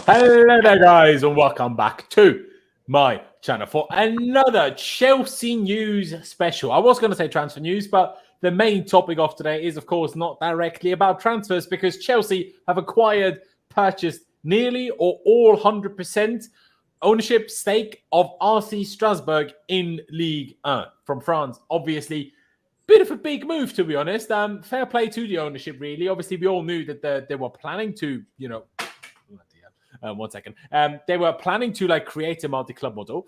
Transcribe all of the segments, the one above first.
Hello there, guys, and welcome back to my channel for another Chelsea news special. I was going to say transfer news, but the main topic of today is, of course, not directly about transfers because Chelsea have purchased nearly or all 100% ownership stake of RC Strasbourg in Ligue 1 from France. Obviously, bit of a big move, to be honest. Fair play to the ownership, really. Obviously, we all knew that they were planning to, one second. They were planning to create a multi-club model,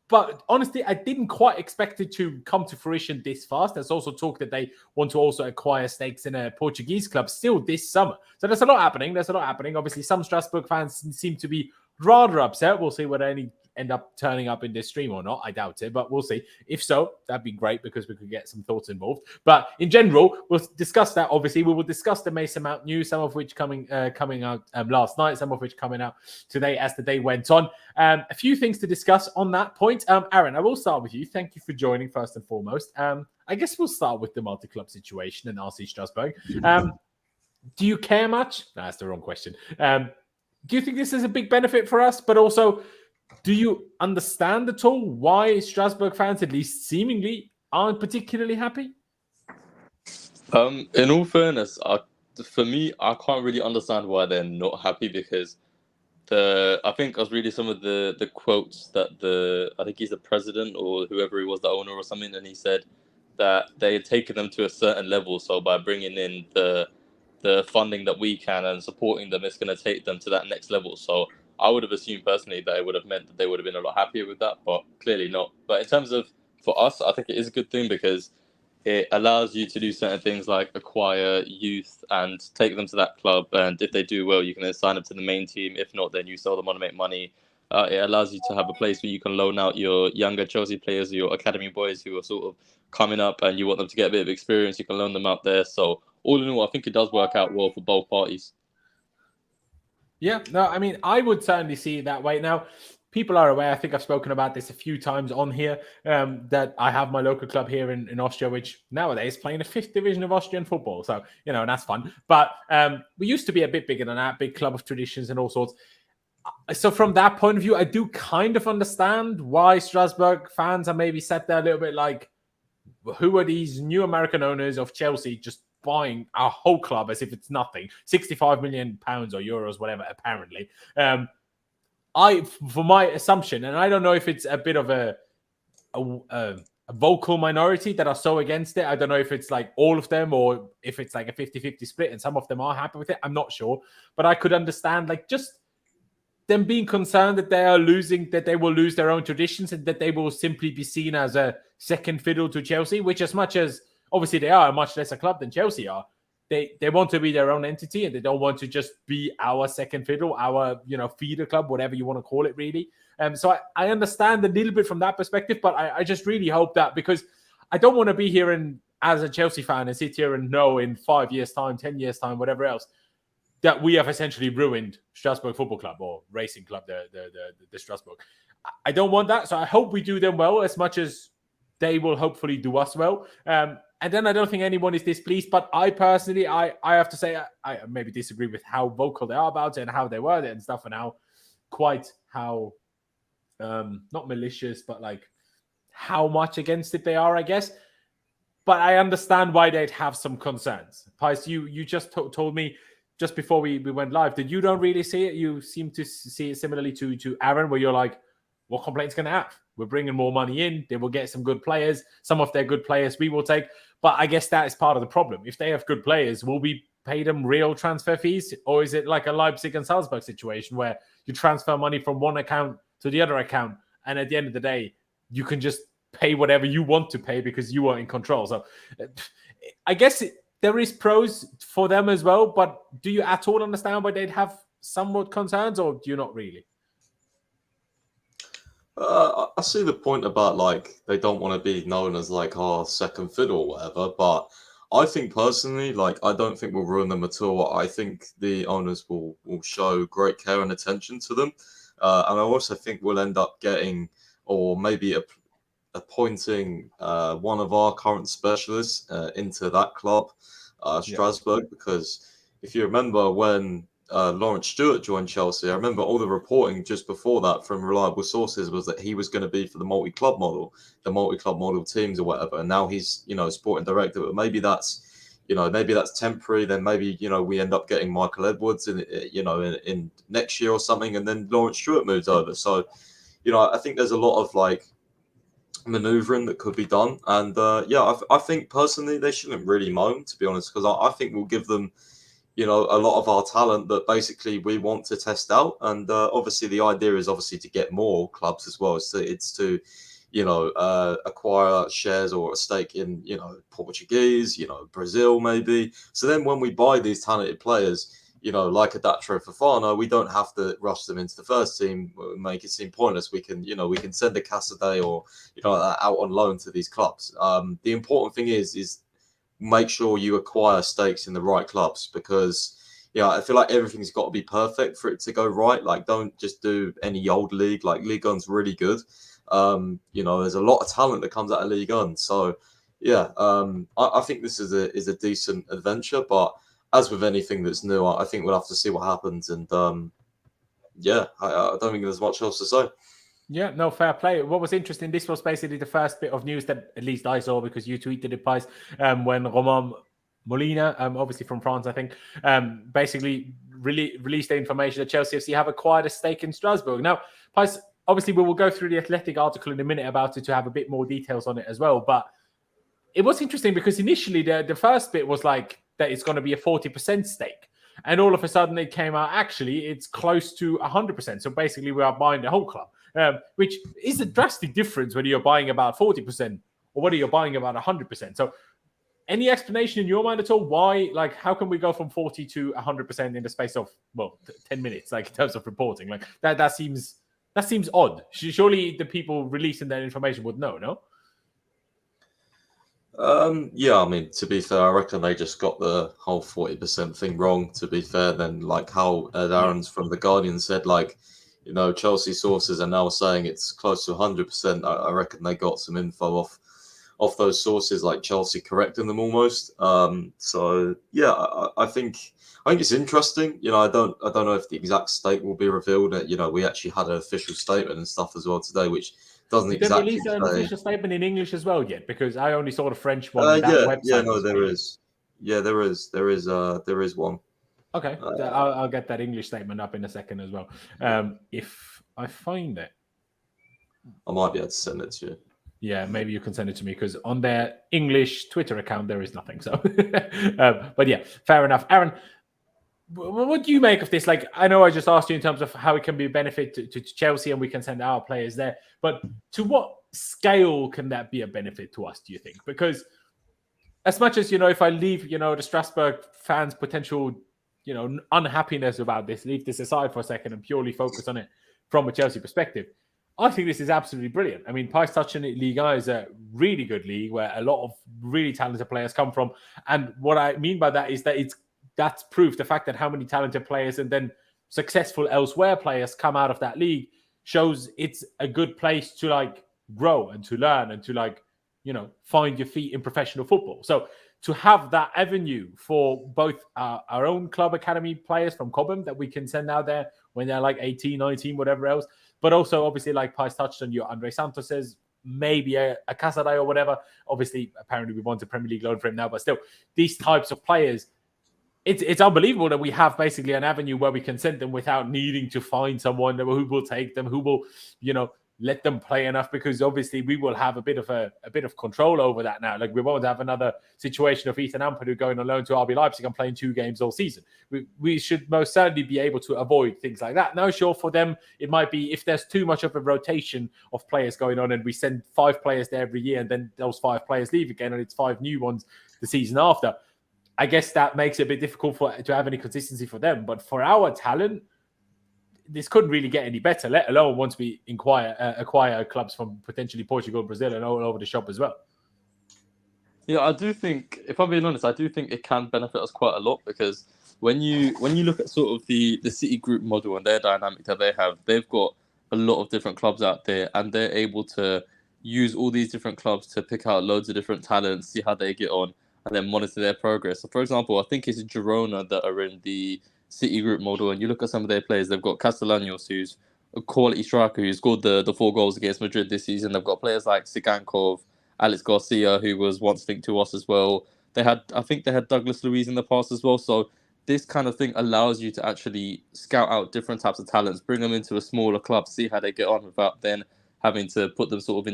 but honestly, I didn't quite expect it to come to fruition this fast. There's also talk that they want to also acquire stakes in a Portuguese club still this summer. So there's a lot happening. Obviously, some Strasbourg fans seem to be rather upset. We'll see whether any end up turning up in this stream or not. I doubt it, but we'll see. If so, that'd be great because we could get some thoughts involved. But in general, we'll discuss that. Obviously, we will discuss the Mason Mount news, some of which coming out last night, some of which coming out today as the day went on. A few things to discuss on that point. Aaron, I will start with you. Thank you for joining first and foremost. I guess we'll start with the multi-club situation in RC Strasbourg. Do you care much? No, that's the wrong question. Do you think this is a big benefit for us? But also, do you understand at all why Strasbourg fans, at least seemingly, aren't particularly happy? In all fairness, for me, I can't really understand why they're not happy because I think I was reading some of the quotes that I think he's the president or whoever he was, the owner or something, and he said that they had taken them to a certain level. So by bringing in the funding that we can and supporting them, it's going to take them to that next level. So I would have assumed personally that it would have meant that they would have been a lot happier with that, but clearly not. But in terms of, for us, I think it is a good thing because it allows you to do certain things like acquire youth and take them to that club. And if they do well, you can then sign up to the main team. If not, then you sell them on to make money. It allows you to have a place where you can loan out your younger Chelsea players, your academy boys who are sort of coming up and you want them to get a bit of experience. You can loan them out there. So all in all, I think it does work out well for both parties. Yeah, no, I mean, I would certainly see it that way. Now, people are aware, I think I've spoken about this a few times on here, that I have my local club here in Austria, which nowadays is playing the 5th division of Austrian football. So, and that's fun. But we used to be a bit bigger than that, big club of traditions and all sorts. So from that point of view, I do kind of understand why Strasbourg fans are maybe sat there a little bit like, who are these new American owners of Chelsea just buying our whole club as if it's nothing, 65 million pounds or euros, whatever, apparently. For my assumption, and I don't know if it's a bit of a vocal minority that are so against it. I don't know if it's like all of them or if it's like a 50-50 split and some of them are happy with it. I'm not sure. But I could understand just them being concerned that they will lose their own traditions and that they will simply be seen as a second fiddle to Chelsea, which as much as obviously they are a much lesser club than Chelsea are, they want to be their own entity and they don't want to just be our second fiddle, our feeder club, whatever you want to call it, really. So I understand a little bit from that perspective, but I just really hope that, because I don't want to be here as a Chelsea fan and sit here and know in 5 years' time, 10 years' time, whatever else, that we have essentially ruined Strasbourg Football Club or Racing Club, the Strasbourg. I don't want that, so I hope we do them well as much as they will hopefully do us well. And then I don't think anyone is displeased, but I personally, I have to say, I maybe disagree with how vocal they are about it and how they word it and stuff, and how not malicious, but how much against it they are, I guess. But I understand why they'd have some concerns. Pies, you just told me just before we went live that you don't really see it. You seem to see it similarly to Aaron, where you're like, what complaints going to have? We're bringing more money in. They will get some good players. Some of their good players we will take. But I guess that is part of the problem. If they have good players, will we pay them real transfer fees? Or is it like a Leipzig and Salzburg situation where you transfer money from one account to the other account, and at the end of the day, you can just pay whatever you want to pay because you are in control? So I guess there is pros for them as well, but do you at all understand why they'd have somewhat concerns, or do you not really? I see the point about they don't want to be known as second fiddle or whatever, but I think personally, I don't think we'll ruin them at all. I think the owners will show great care and attention to them, and I also think we'll end up getting, or maybe appointing one of our current specialists into that club, Strasbourg, because if you remember when Lawrence Stewart joined Chelsea, I remember all the reporting just before that from reliable sources was that he was going to be for the multi-club model teams or whatever. And now he's, sporting director. But maybe that's temporary. Then maybe, we end up getting Michael Edwards in next year or something. And then Lawrence Stewart moves over. So, I think there's a lot of maneuvering that could be done. And I think personally they shouldn't really moan, to be honest, because I think we'll give them a lot of our talent that basically we want to test out. And obviously the idea is to get more clubs as well. It's to acquire shares or a stake in Portuguese, Brazil maybe. So then when we buy these talented players, like a Datro Fofana, we don't have to rush them into the first team, make it seem pointless. We can send a Casadei or out on loan to these clubs. The important thing is make sure you acquire stakes in the right clubs, because I feel like everything's got to be perfect for it to go right. Like, don't just do any old league. Like, Ligue 1's really good. There's a lot of talent that comes out of Ligue 1. So I think this is a decent adventure, but as with anything that's new, I think we'll have to see what happens. And I don't think there's much else to say. Yeah, no, fair play. What was interesting, this was basically the first bit of news that at least I saw, because you tweeted it, Pies, when Romain Molina, obviously from France, I think, basically released the information that Chelsea FC have acquired a stake in Strasbourg. Now, Pies, obviously we will go through the Athletic article in a minute about it to have a bit more details on it as well. But it was interesting because initially the first bit was like that it's going to be a 40% stake. And all of a sudden it came out, actually, it's close to 100%. So basically we are buying the whole club, which is a drastic difference whether you're buying about 40% or whether you're buying about 100%. So any explanation in your mind at all? Why, how can we go from 40 to 100% in the space of, 10 minutes, in terms of reporting? That seems odd. Surely the people releasing that information would know, no? To be fair, I reckon they just got the whole 40% thing wrong, to be fair. Then, how Ed Aarons from The Guardian said, Chelsea sources are now saying it's close to 100%. I reckon they got some info off those sources, like Chelsea correcting them almost. I think it's interesting. I don't know if the exact stake will be revealed. We actually had an official statement and stuff as well today, which doesn't exactly release an official statement in English as well yet, because I only saw the French one. There is. Yeah, there is one. Okay, I'll get that English statement up in a second as well. If I find it, I might be able to send it to you. Yeah, maybe you can send it to me, because on their English Twitter account there is nothing. So, but yeah, fair enough. Aaron, what do you make of this? I know I just asked you in terms of how it can be a benefit to Chelsea and we can send our players there, but to what scale can that be a benefit to us, do you think? Because as much as, if I leave, the Strasbourg fans' potential, unhappiness about this, leave this aside for a second and purely focus on it from a Chelsea perspective, I think this is absolutely brilliant. I mean, Pies touched on it, Ligue 1 is a really good league where a lot of really talented players come from. And what I mean by that is that that's proof. The fact that how many talented players and then successful elsewhere players come out of that league shows it's a good place to grow and to learn and to find your feet in professional football. So to have that avenue for both our own club academy players from Cobham that we can send out there when they're 18, 19, whatever else, but also obviously Pies touched on, your Andre Santos's, maybe a Casadei or whatever. Obviously, apparently we want a Premier League loan for him now, but still, these types of players, it's unbelievable that we have basically an avenue where we can send them without needing to find someone who will take them, who will, let them play enough, because obviously we will have a bit of control over that now. We won't have another situation of Ethan Ampadu going on loan to RB Leipzig and playing 2 games all season. We should most certainly be able to avoid things like that. Now, sure, for them, it might be if there's too much of a rotation of players going on and we send 5 players there every year and then those 5 players leave again and it's 5 new ones the season after. I guess that makes it a bit difficult to have any consistency for them. But for our talent, this couldn't really get any better, let alone once we acquire clubs from potentially Portugal, Brazil, and all over the shop as well. Yeah, I do think, if I'm being honest, I do think it can benefit us quite a lot, because when you look at sort of the City Group model and their dynamic that they have, they've got a lot of different clubs out there, and they're able to use all these different clubs to pick out loads of different talents, see how they get on, and then monitor their progress. So, for example, I think it's Girona that are in the City group model, and you look at some of their players, they've got Castellanos, who's a quality striker who scored the 4 goals against Madrid this season. They've got players like Sigankov, Alex Garcia, who was once linked to us as well. I think they had Douglas Luiz in the past as well. So this kind of thing allows you to actually scout out different types of talents, bring them into a smaller club, see how they get on without then having to put them sort of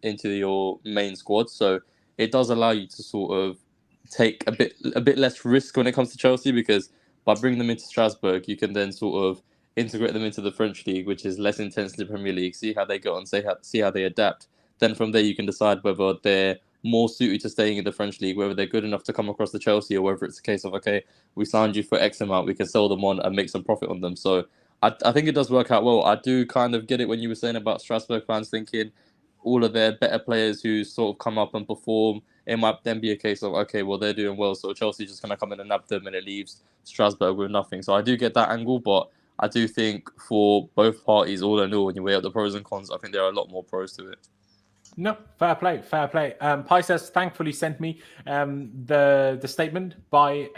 into your main squad. So it does allow you to sort of take a bit less risk when it comes to Chelsea, because by bringing them into Strasbourg, you can then sort of integrate them into the French league, which is less intense than the Premier League, see how they get on, see how they adapt. Then from there, you can decide whether they're more suited to staying in the French league, whether they're good enough to come across to Chelsea, or whether it's a case of, okay, we signed you for X amount, we can sell them on and make some profit on them. So I think it does work out well. I do kind of get it when you were saying about Strasbourg fans thinking all of their better players who sort of come up and perform, it might then be a case of, okay, well, they're doing well, so Chelsea's just going to come in and nab them, and it leaves Strasbourg with nothing. So I do get that angle, but I do think for both parties, all in all, when you weigh up the pros and cons, I think there are a lot more pros to it. No, fair play. Pi says, thankfully sent me the statement by,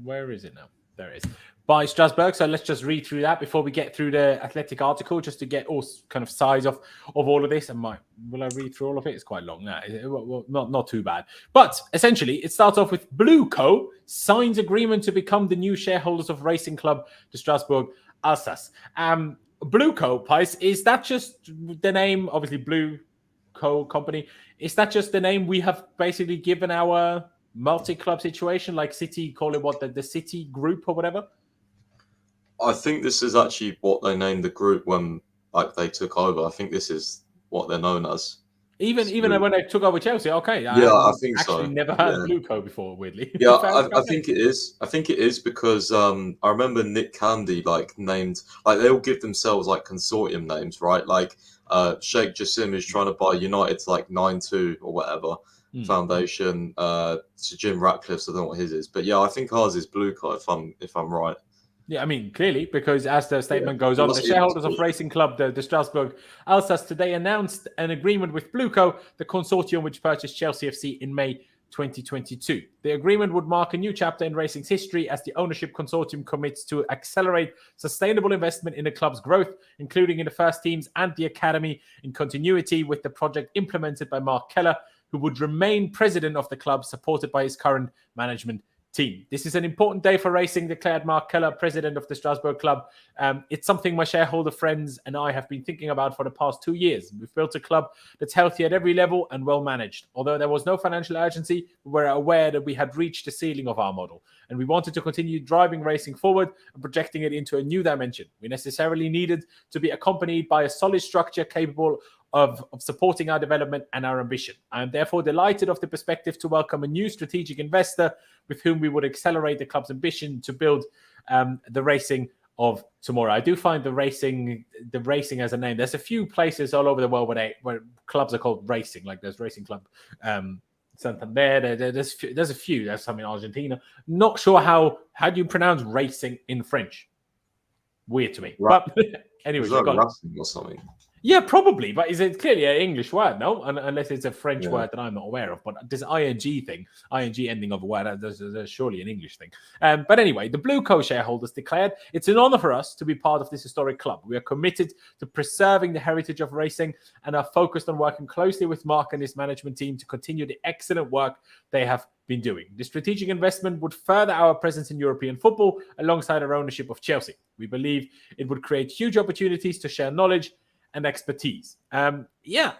where is it now? There it is. By Strasbourg. So let's just read through that before we get through the Athletic article, just to get all kind of size of all of this. Will I read through all of it? It's quite long. Well, not too bad. But essentially, it starts off with Blueco signs agreement to become the new shareholders of Racing Club de Strasbourg Alsace. Blueco, Pice, is that just the name? Obviously, Blueco company. Is that just the name we have basically given our multi-club situation, like City call it the City Group or whatever? I think this is actually what they named the group when they took over. I think this is what they're known as. Even when they took over Chelsea, okay. Yeah, I think so. Actually, never heard Blueco before. Weirdly, yeah, I think it is. I think it is because I remember Nick Candy named they all give themselves consortium names, right? Sheikh Jassim is trying to buy United's 9-2 or whatever foundation. To Jim Ratcliffe's, I don't know what his is, but yeah, I think ours is Blueco if I'm right. Yeah, I mean, clearly, because as the statement goes on, the shareholders of Racing Club de Strasbourg Alsace today announced an agreement with Blueco, the consortium which purchased Chelsea FC in May 2022. The agreement would mark a new chapter in racing's history as the ownership consortium commits to accelerate sustainable investment in the club's growth, including in the first teams and the academy, in continuity with the project implemented by Mark Keller, who would remain president of the club, supported by his current management team. This is an important day for racing, declared Mark Keller, president of the Strasbourg club. It's something my shareholder friends and I have been thinking about for the past 2 years. We've built a club that's healthy at every level and well managed. Although there was no financial urgency, we were aware that we had reached the ceiling of our model, and we wanted to continue driving racing forward and projecting it into a new dimension. We necessarily needed to be accompanied by a solid structure capable of supporting our development and our ambition. I am therefore delighted of the perspective to welcome a new strategic investor with whom we would accelerate the club's ambition to build the racing of tomorrow. I do find the racing as a name. There's a few places all over the world where clubs are called racing. Like there's Racing Club Santander. There's a few. There's some in Argentina. Not sure how do you pronounce racing in French? Weird to me. But anyway, racing or something. Yeah, probably, but is it clearly an English word? No, unless it's a French word that I'm not aware of. But this ing ending of a word, there's surely an English thing. But anyway, the Blueco shareholders declared, it's an honor for us to be part of this historic club. We are committed to preserving the heritage of racing and are focused on working closely with Mark and his management team to continue the excellent work they have been doing. The strategic investment would further our presence in European football alongside our ownership of Chelsea. We believe it would create huge opportunities to share knowledge and expertise. I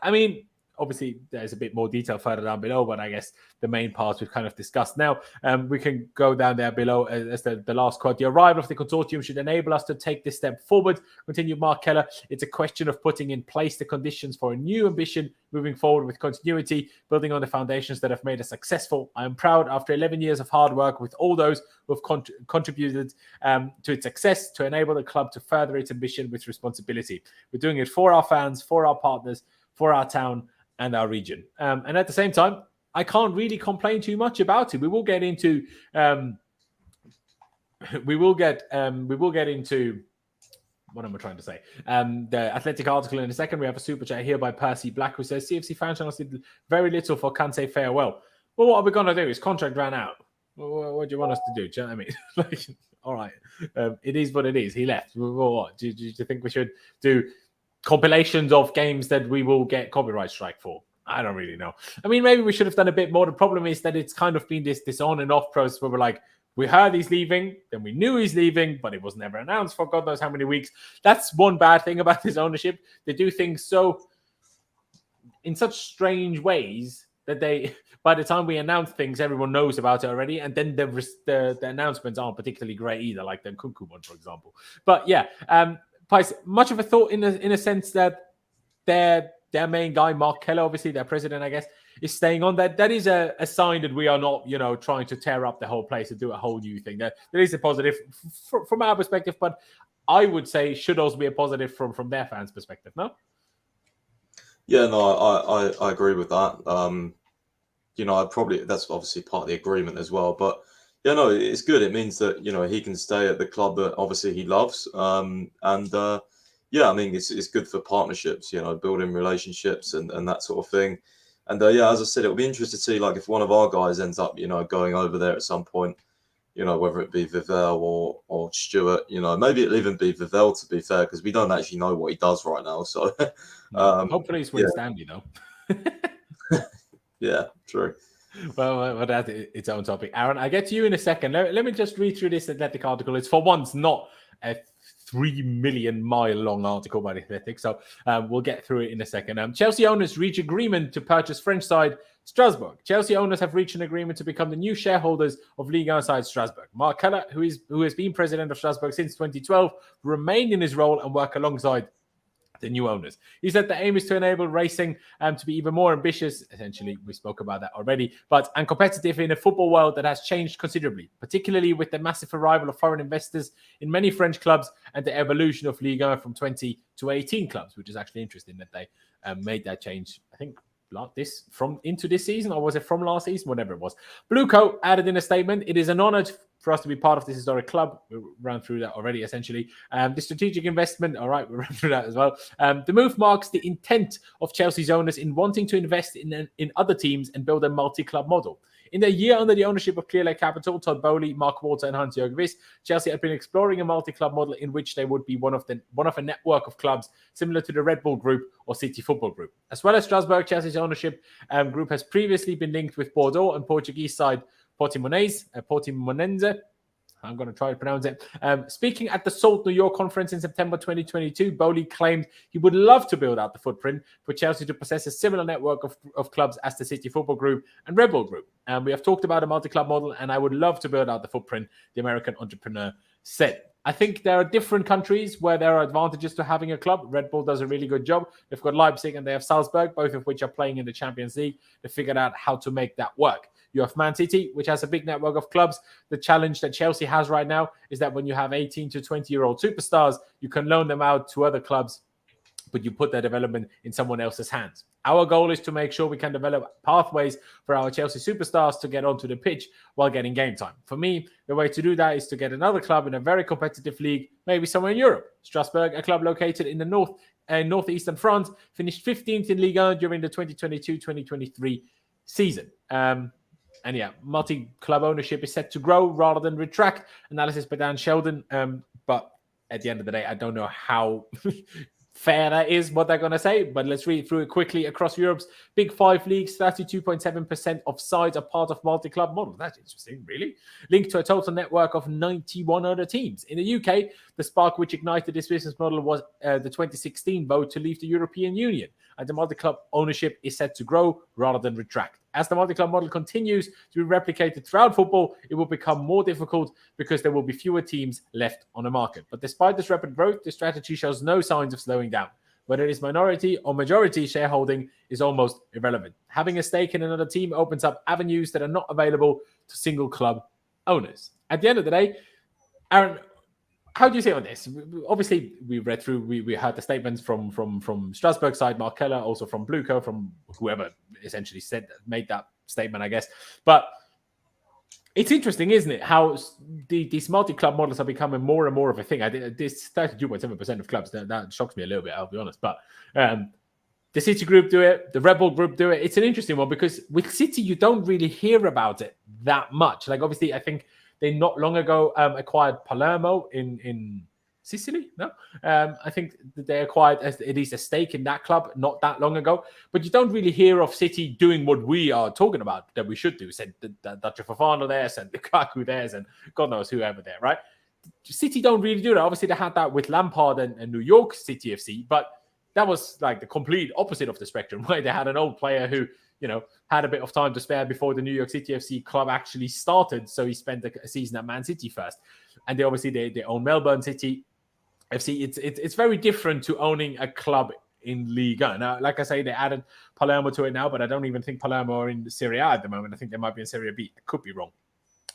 mean, obviously there's a bit more detail further down below, but I guess the main parts we've kind of discussed. Now, we can go down there below as the last quote. The arrival of the consortium should enable us to take this step forward, continued Mark Keller. It's a question of putting in place the conditions for a new ambition, moving forward with continuity, building on the foundations that have made us successful. I am proud, after 11 years of hard work with all those who have contributed to its success, to enable the club to further its ambition with responsibility. We're doing it for our fans, for our partners, for our town and our region. And at the same time, I can't really complain too much about it. We will get into what am I trying to say? The Athletic article in a second. We have a super chat here by Percy Black, who says CFC fan channels did very little for Kante farewell. Well, what are we going to do? His contract ran out. What do you want us to do? Do you know what I mean? Like, all right, it is what it is. He left. What? Do you think we should do compilations of games that we will get copyright strike for? I don't really know. I mean, maybe we should have done a bit more. The problem is that it's kind of been this on and off process where we're like, we heard he's leaving, then we knew he's leaving, but it was never announced for God knows how many weeks. That's one bad thing about this ownership. They do things in such strange ways that by the time we announce things, everyone knows about it already, and then the announcements aren't particularly great either, like the Nkunku one, for example. But yeah, Pice, much of a thought in a sense that their main guy, Mark Keller, obviously their president, I guess, is staying on. That is a sign that we are not, trying to tear up the whole place and do a whole new thing. That is a positive from our perspective, but I would say should also be a positive from their fans' perspective. No. Yeah, no, I agree with that. That's obviously part of the agreement as well. But yeah, no, it's good. It means that he can stay at the club that obviously he loves. Yeah, I mean it's good for partnerships, building relationships and that sort of thing. And yeah, as I said, it'll be interesting to see like if one of our guys ends up going over there at some point. Whether it be Vivel or Stewart, maybe it'll even be Vivel, to be fair, because we don't actually know what he does right now. So hopefully it's with Stanley, though. Yeah, true. Well, that's its own topic. Aaron, I get to you in a second. Let me just read through this Athletic article. It's for once not a 3 million mile long article by the Athletic, so we'll get through it in a second. Chelsea owners reach agreement to purchase French side Strasbourg. Chelsea owners have reached an agreement to become the new shareholders of Ligue 1 side Strasbourg. Mark Keller, who has been president of Strasbourg since 2012, remained in his role and work alongside the new owners. He said the aim is to enable racing to be even more ambitious. Essentially, we spoke about that already, and competitive in a football world that has changed considerably, particularly with the massive arrival of foreign investors in many French clubs and the evolution of Ligue 1 from 20 to 18 clubs, which is actually interesting that they made that change, I think, into this season, or was it from last season? Whatever it was. Bluecoat added in a statement, "It is an honor for us to be part of this historic club." We ran through that already, essentially. The strategic investment, all right, we ran through that as well. The move marks the intent of Chelsea's owners in wanting to invest in other teams and build a multi-club model. In the year under the ownership of Clearlake Capital, Todd Boehly, Mark Walter, and Hans-Jörg Wyss, Chelsea had been exploring a multi-club model in which they would be one of a network of clubs similar to the Red Bull Group or City Football Group. As well as Strasbourg, Chelsea's ownership group has previously been linked with Bordeaux and Portuguese side Portimonense. I'm going to try to pronounce it. Speaking at the Salt New York conference in September 2022, Boehly claimed he would love to build out the footprint for Chelsea to possess a similar network of clubs as the City Football Group and Red Bull Group. We have talked about a multi-club model, and I would love to build out the footprint, the American entrepreneur said. I think there are different countries where there are advantages to having a club. Red Bull does a really good job. They've got Leipzig and they have Salzburg, both of which are playing in the Champions League. They figured out how to make that work. You have Man City, which has a big network of clubs. The challenge that Chelsea has right now is that when you have 18 to 20-year-old superstars, you can loan them out to other clubs, but you put their development in someone else's hands. Our goal is to make sure we can develop pathways for our Chelsea superstars to get onto the pitch while getting game time. For me, the way to do that is to get another club in a very competitive league, maybe somewhere in Europe. Strasbourg, a club located in the northeastern France, finished 15th in Ligue 1 during the 2022-2023 season. And yeah, multi-club ownership is set to grow rather than retract. Analysis by Dan Sheldon. But at the end of the day, I don't know how fair that is, what they're going to say. But let's read through it quickly. Across Europe's Big 5 leagues, 32.7% of sides are part of multi-club models. That's interesting, really. Linked to a total network of 91 other teams. In the UK, the spark which ignited this business model was the 2016 vote to leave the European Union. And the multi-club ownership is set to grow rather than retract. As the multi-club model continues to be replicated throughout football, it will become more difficult because there will be fewer teams left on the market. But despite this rapid growth, the strategy shows no signs of slowing down. Whether it is minority or majority shareholding is almost irrelevant. Having a stake in another team opens up avenues that are not available to single club owners. At the end of the day, Aaron, how do you see on this? Obviously, we read through, we heard the statements from Strasbourg side, Mark Keller, also from Blueco, from whoever essentially made that statement, I guess. But it's interesting, isn't it, how these multi-club models are becoming more and more of a thing. This 32.7% of clubs, that shocks me a little bit, I'll be honest. But the City Group do it, the Red Bull Group do it. It's an interesting one because with City, you don't really hear about it that much. Like, obviously, I think they not long ago acquired Palermo in Sicily. No, I think that they acquired at least a stake in that club not that long ago. But you don't really hear of City doing what we are talking about that we should do. Send Dacio Fofana there, send Lukaku there, and God knows whoever there, right? City don't really do that. Obviously, they had that with Lampard and New York City FC, but that was like the complete opposite of the spectrum, right? They had an old player who, had a bit of time to spare before the New York City FC club actually started. So he spent a season at Man City first. And they own Melbourne City FC. It's very different to owning a club in Liga. Now, like I say, they added Palermo to it now, but I don't even think Palermo are in Serie A at the moment. I think they might be in Serie B. I could be wrong.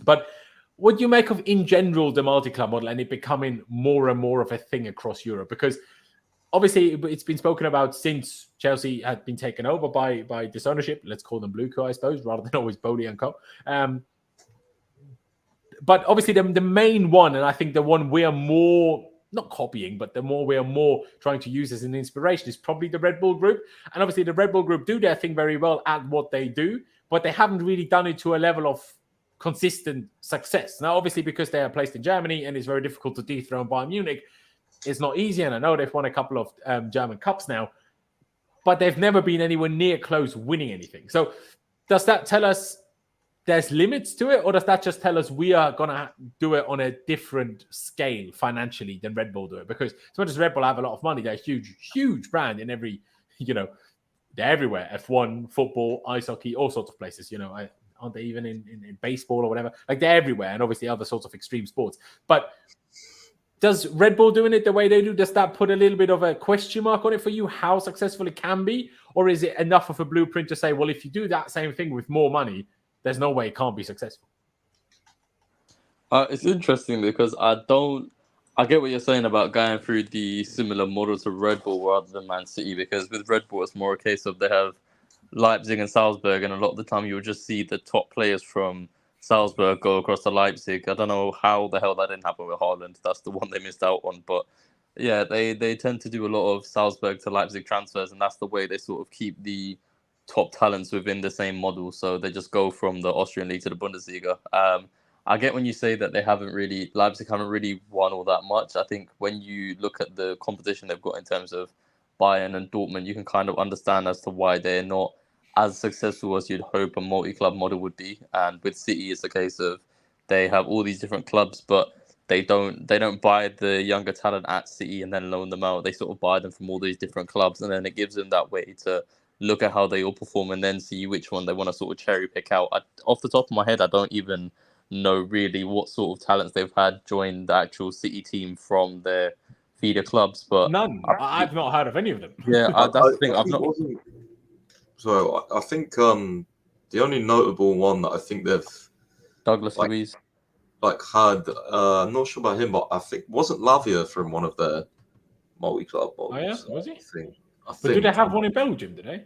But what do you make of, in general, the multi-club model and it becoming more and more of a thing across Europe? Because obviously it's been spoken about since Chelsea had been taken over by this ownership. Let's call them Blue Co, I suppose, rather than always Boehly and Co. But obviously the main one, and I think the one we are more, not copying, but the more we are more trying to use as an inspiration is probably the Red Bull Group. And obviously the Red Bull Group do their thing very well at what they do, but they haven't really done it to a level of consistent success. Now, obviously, because they are placed in Germany and it's very difficult to dethrone Bayern Munich, it's not easy. And I know they've won a couple of German Cups now, but they've never been anywhere near close winning anything. So does that tell us there's limits to it, or does that just tell us we are going to do it on a different scale financially than Red Bull do it? Because as much as Red Bull have a lot of money, they're a huge, huge brand in every, they're everywhere. F1, football, ice hockey, all sorts of places, aren't they even in baseball or whatever? Like, they're everywhere, and obviously other sorts of extreme sports. But does Red Bull doing it the way they do, does that put a little bit of a question mark on it for you, how successful it can be? Or is it enough of a blueprint to say, well, if you do that same thing with more money, there's no way it can't be successful? It's interesting because I get what you're saying about going through the similar model to Red Bull rather than Man City, because with Red Bull, it's more a case of they have Leipzig and Salzburg, and a lot of the time you'll just see the top players from Salzburg go across to Leipzig. I don't know how the hell that didn't happen with Haaland. That's the one they missed out on. But yeah, they tend to do a lot of Salzburg to Leipzig transfers, and that's the way they sort of keep the top talents within the same model. So they just go from the Austrian league to the Bundesliga. I get when you say that Leipzig haven't really won all that much. I think when you look at the competition they've got in terms of Bayern and Dortmund, you can kind of understand as to why they're not as successful as you'd hope a multi-club model would be. And with City, it's a case of they have all these different clubs, but they don't buy the younger talent at City and then loan them out. They sort of buy them from all these different clubs, and then it gives them that way to look at how they all perform and then see which one they want to sort of cherry pick out. Off the top of my head, I don't even know really what sort of talents they've had join the actual City team from their feeder clubs, but none. I've not heard of any of them. Yeah, that's the thing. I've not. So I think the only notable one that I think they've Douglas Luiz had, I'm not sure about him, but I think wasn't Lavia from one of their multi-club models. Oh yeah, was he? I think. But do they have one in Belgium? Do they?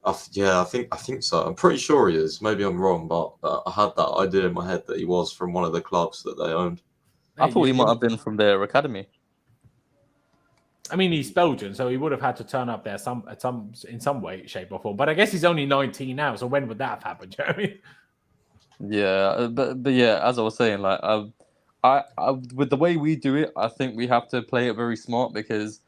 I think so. I'm pretty sure he is. Maybe I'm wrong, but I had that idea in my head that he was from one of the clubs that they owned. I thought he might have been from their academy. I mean, he's Belgian, so he would have had to turn up there in some way, shape, or form. But I guess he's only 19 now, so when would that have happened? Do you know what I mean? Yeah, but yeah, as I was saying, like I with the way we do it, I think we have to play it very smart, because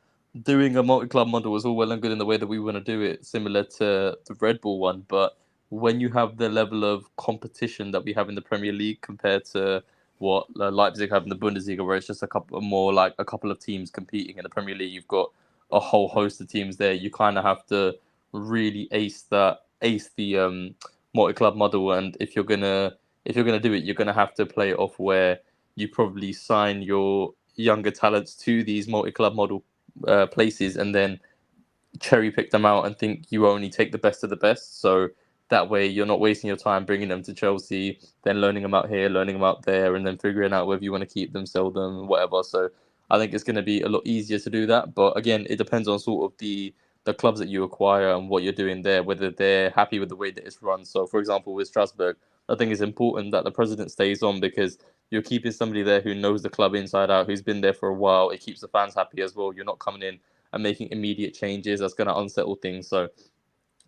doing a multi-club model is all well and good in the way that we want to do it, similar to the Red Bull one. But when you have the level of competition that we have in the Premier League compared to what Leipzig have in the Bundesliga, where it's just a couple of teams competing in the Premier League, you've got a whole host of teams there. You kind of have to really ace the multi-club model, and if you're gonna do it, you're gonna have to play it off where you probably sign your younger talents to these multi-club model places and then cherry pick them out and think you only take the best of the best. So that way you're not wasting your time bringing them to Chelsea, then loaning them out here, loaning them out there, and then figuring out whether you want to keep them, sell them, whatever. So I think it's going to be a lot easier to do that. But again, it depends on sort of the clubs that you acquire and what you're doing there, whether they're happy with the way that it's run. So for example, with Strasbourg, I think it's important that the president stays on, because you're keeping somebody there who knows the club inside out, who's been there for a while. It keeps the fans happy as well. You're not coming in and making immediate changes that's going to unsettle things. So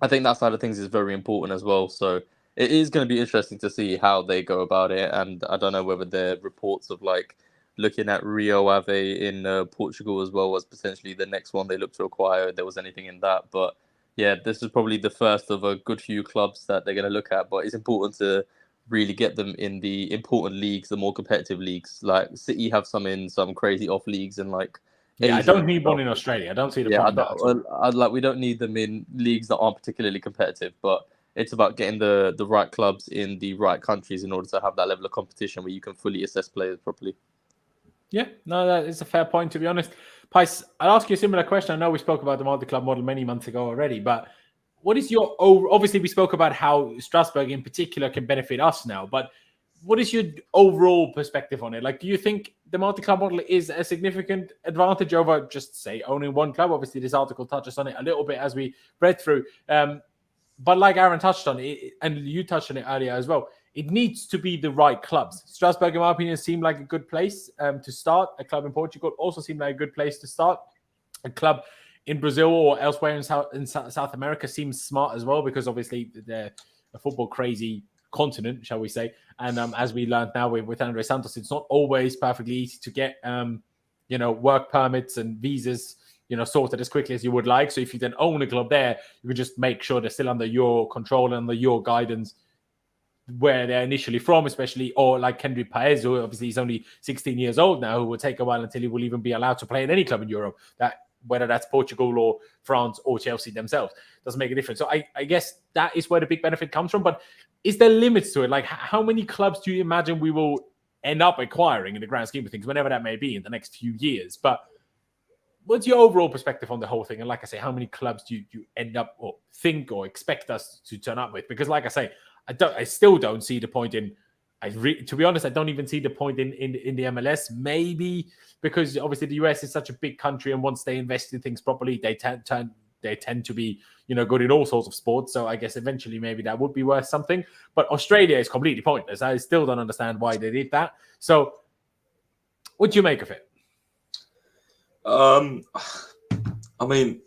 I think that side of things is very important as well. So it is going to be interesting to see how they go about it. And I don't know whether there are reports of like looking at Rio Ave in Portugal as well as potentially the next one they look to acquire. If there was anything in that, but yeah, this is probably the first of a good few clubs that they're going to look at. But it's important to really get them in the important leagues, the more competitive leagues. Like City have some crazy off leagues and like. Yeah, Asia I don't need one in Australia. I don't see the point in that at all. like we don't need them in leagues that aren't particularly competitive, but it's about getting the right clubs in the right countries in order to have that level of competition where you can fully assess players properly. Yeah, no, that is a fair point, to be honest. Pice, I'll ask you a similar question. I know we spoke about the multi-club model many months ago already, but what is your... Obviously, we spoke about how Strasbourg in particular can benefit us now, but what is your overall perspective on it? Like, do you think the multi-club model is a significant advantage over just, say, owning one club? Obviously, this article touches on it a little bit as we read through. But like Aaron touched on it, and you touched on it earlier as well, it needs to be the right clubs. Strasbourg, in my opinion, seemed like a good place to start. A club in Portugal also seemed like a good place to start. A club in Brazil or elsewhere in South America seems smart as well, because obviously they're a football-crazy continent, shall we say. And as we learned now with Andre Santos, it's not always perfectly easy to get, work permits and visas, sorted as quickly as you would like. So if you then own a club there, you could just make sure they're still under your control and under your guidance where they're initially from, especially, or like Kendrick Paez, who obviously he's only 16 years old now, who will take a while until he will even be allowed to play in any club in Europe, that whether that's Portugal or France or Chelsea themselves, doesn't make a difference. So I guess that is where the big benefit comes from. But is there limits to it? Like, how many clubs do you imagine we will end up acquiring in the grand scheme of things, whenever that may be in the next few years? But what's your overall perspective on the whole thing? And like I say, how many clubs do you end up or think or expect us to turn up with? Because like I say, I still don't see the point in, to be honest, I don't even see the point in the MLS. Maybe because obviously the US is such a big country, and once they invest in things properly, they tend to be, good in all sorts of sports. So I guess eventually maybe that would be worth something. But Australia is completely pointless. I still don't understand why they did that. So what do you make of it? I mean,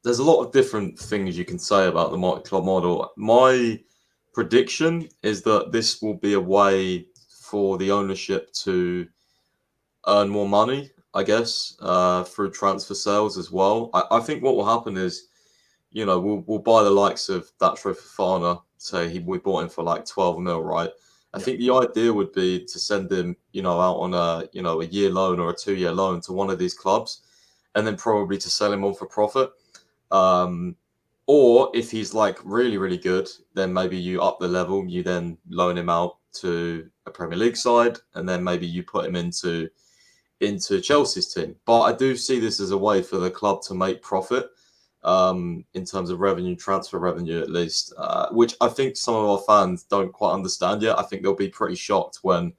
there's a lot of different things you can say about the multi-club model. My prediction is that this will be a way for the ownership to earn more money, I guess, through transfer sales as well. I think what will happen is, we'll buy the likes of Datro Fofana, say we bought him for like 12 mil, right? I think the idea would be to send him, out on a year loan or a 2-year loan to one of these clubs, and then probably to sell him on for profit. Or if he's like really, really good, then maybe you up the level, you then loan him out to a Premier League side, and then maybe you put him into Chelsea's team. But I do see this as a way for the club to make profit in terms of revenue, transfer revenue at least, which I think some of our fans don't quite understand yet. I think they'll be pretty shocked when,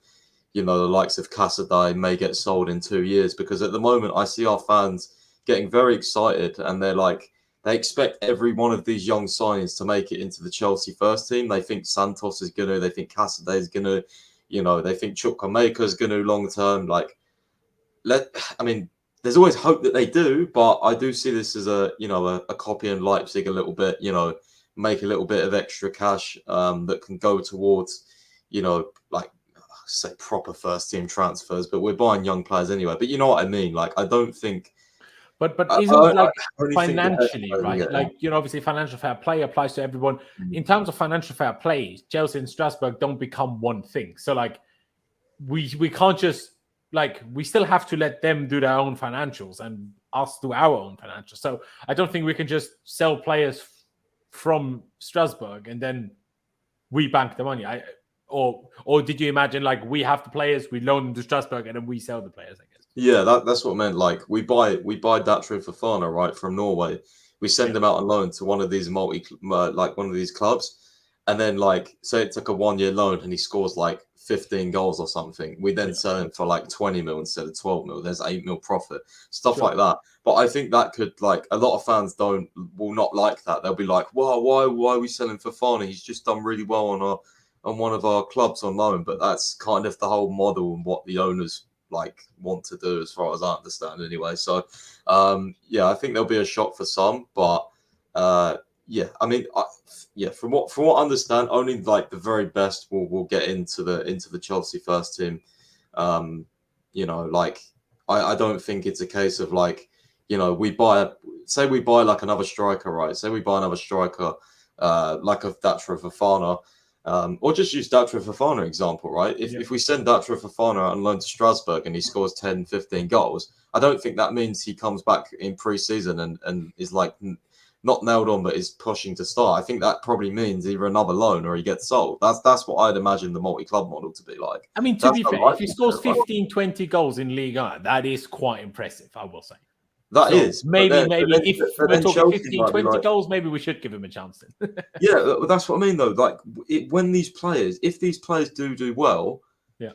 the likes of Casadei may get sold in 2 years, because at the moment I see our fans getting very excited, and they're like, they expect every one of these young signings to make it into the Chelsea first team. They think Santos is going to, they think Casadei is going to, they think Chukwuemeka is going to long term. Like, there's always hope that they do, but I do see this as a copy in Leipzig a little bit, make a little bit of extra cash that can go towards, say proper first team transfers, but we're buying young players anyway. But you know what I mean? Like, I don't think. But isn't financially, right? Yeah. Like, obviously financial fair play applies to everyone. In terms of financial fair play, Chelsea and Strasbourg don't become one thing. So like, we can't just, like, we still have to let them do their own financials and us do our own financials. So I don't think we can just sell players from Strasbourg and then we bank the money. Or did you imagine, like, we have the players, we loan them to Strasbourg, and then we sell the players, I guess? Yeah, that's what I meant. Like, we buy Datro Fofana, right, from Norway. We send them out on loan to one of these one of these clubs, and then, like, say it took a 1-year loan and he scores like 15 goals or something. We then sell him for like 20 mil instead of 12 mil. There's 8 mil profit, stuff like that. But I think that could, like, a lot of fans will not like that. They'll be like, "Wow, why are we selling Fofana? He's just done really well on one of our clubs on loan." But that's kind of the whole model and what the owners want to do, as far as I understand anyway. So I think there'll be a shock for some, but Yeah, I mean, from what I understand, only like the very best will get into the Chelsea first team. Like I don't think it's a case of like, we buy like another striker, right? Say we buy another striker, like a Datro Fofana, or just use Datro Fofana example, right? If we send Datro Fofana out on loan to Strasbourg and he scores 10, 15 goals, I don't think that means he comes back in pre-season and is like not nailed on, but is pushing to start. I think that probably means either another loan or he gets sold. That's what I'd imagine the multi-club model to be like. I mean, to be fair, if he scores 15, 20 goals in Ligue 1, that is quite impressive, I will say. That is. Maybe if we're talking 15, 20 goals, maybe we should give him a chance then. Yeah, that's what I mean, though. Like, if these players do well, yeah,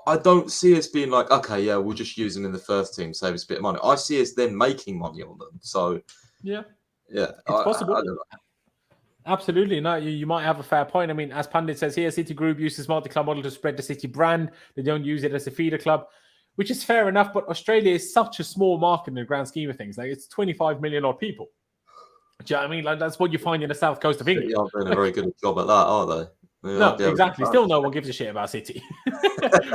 I don't see us being like, okay, yeah, we'll just use them in the first team, save us a bit of money. I see us then making money on them. So, yeah, it's possible. I don't know. Absolutely. No, you might have a fair point. I mean, as Pandit says here, City Group uses multi-club model to spread the City brand. They don't use it as a feeder club, which is fair enough. But Australia is such a small market in the grand scheme of things. Like, it's 25 million odd people. Do you know what I mean? Like, that's what you find in the south coast of England. They aren't doing a very good job at that, are they? No, exactly. Still, no one gives a shit about City.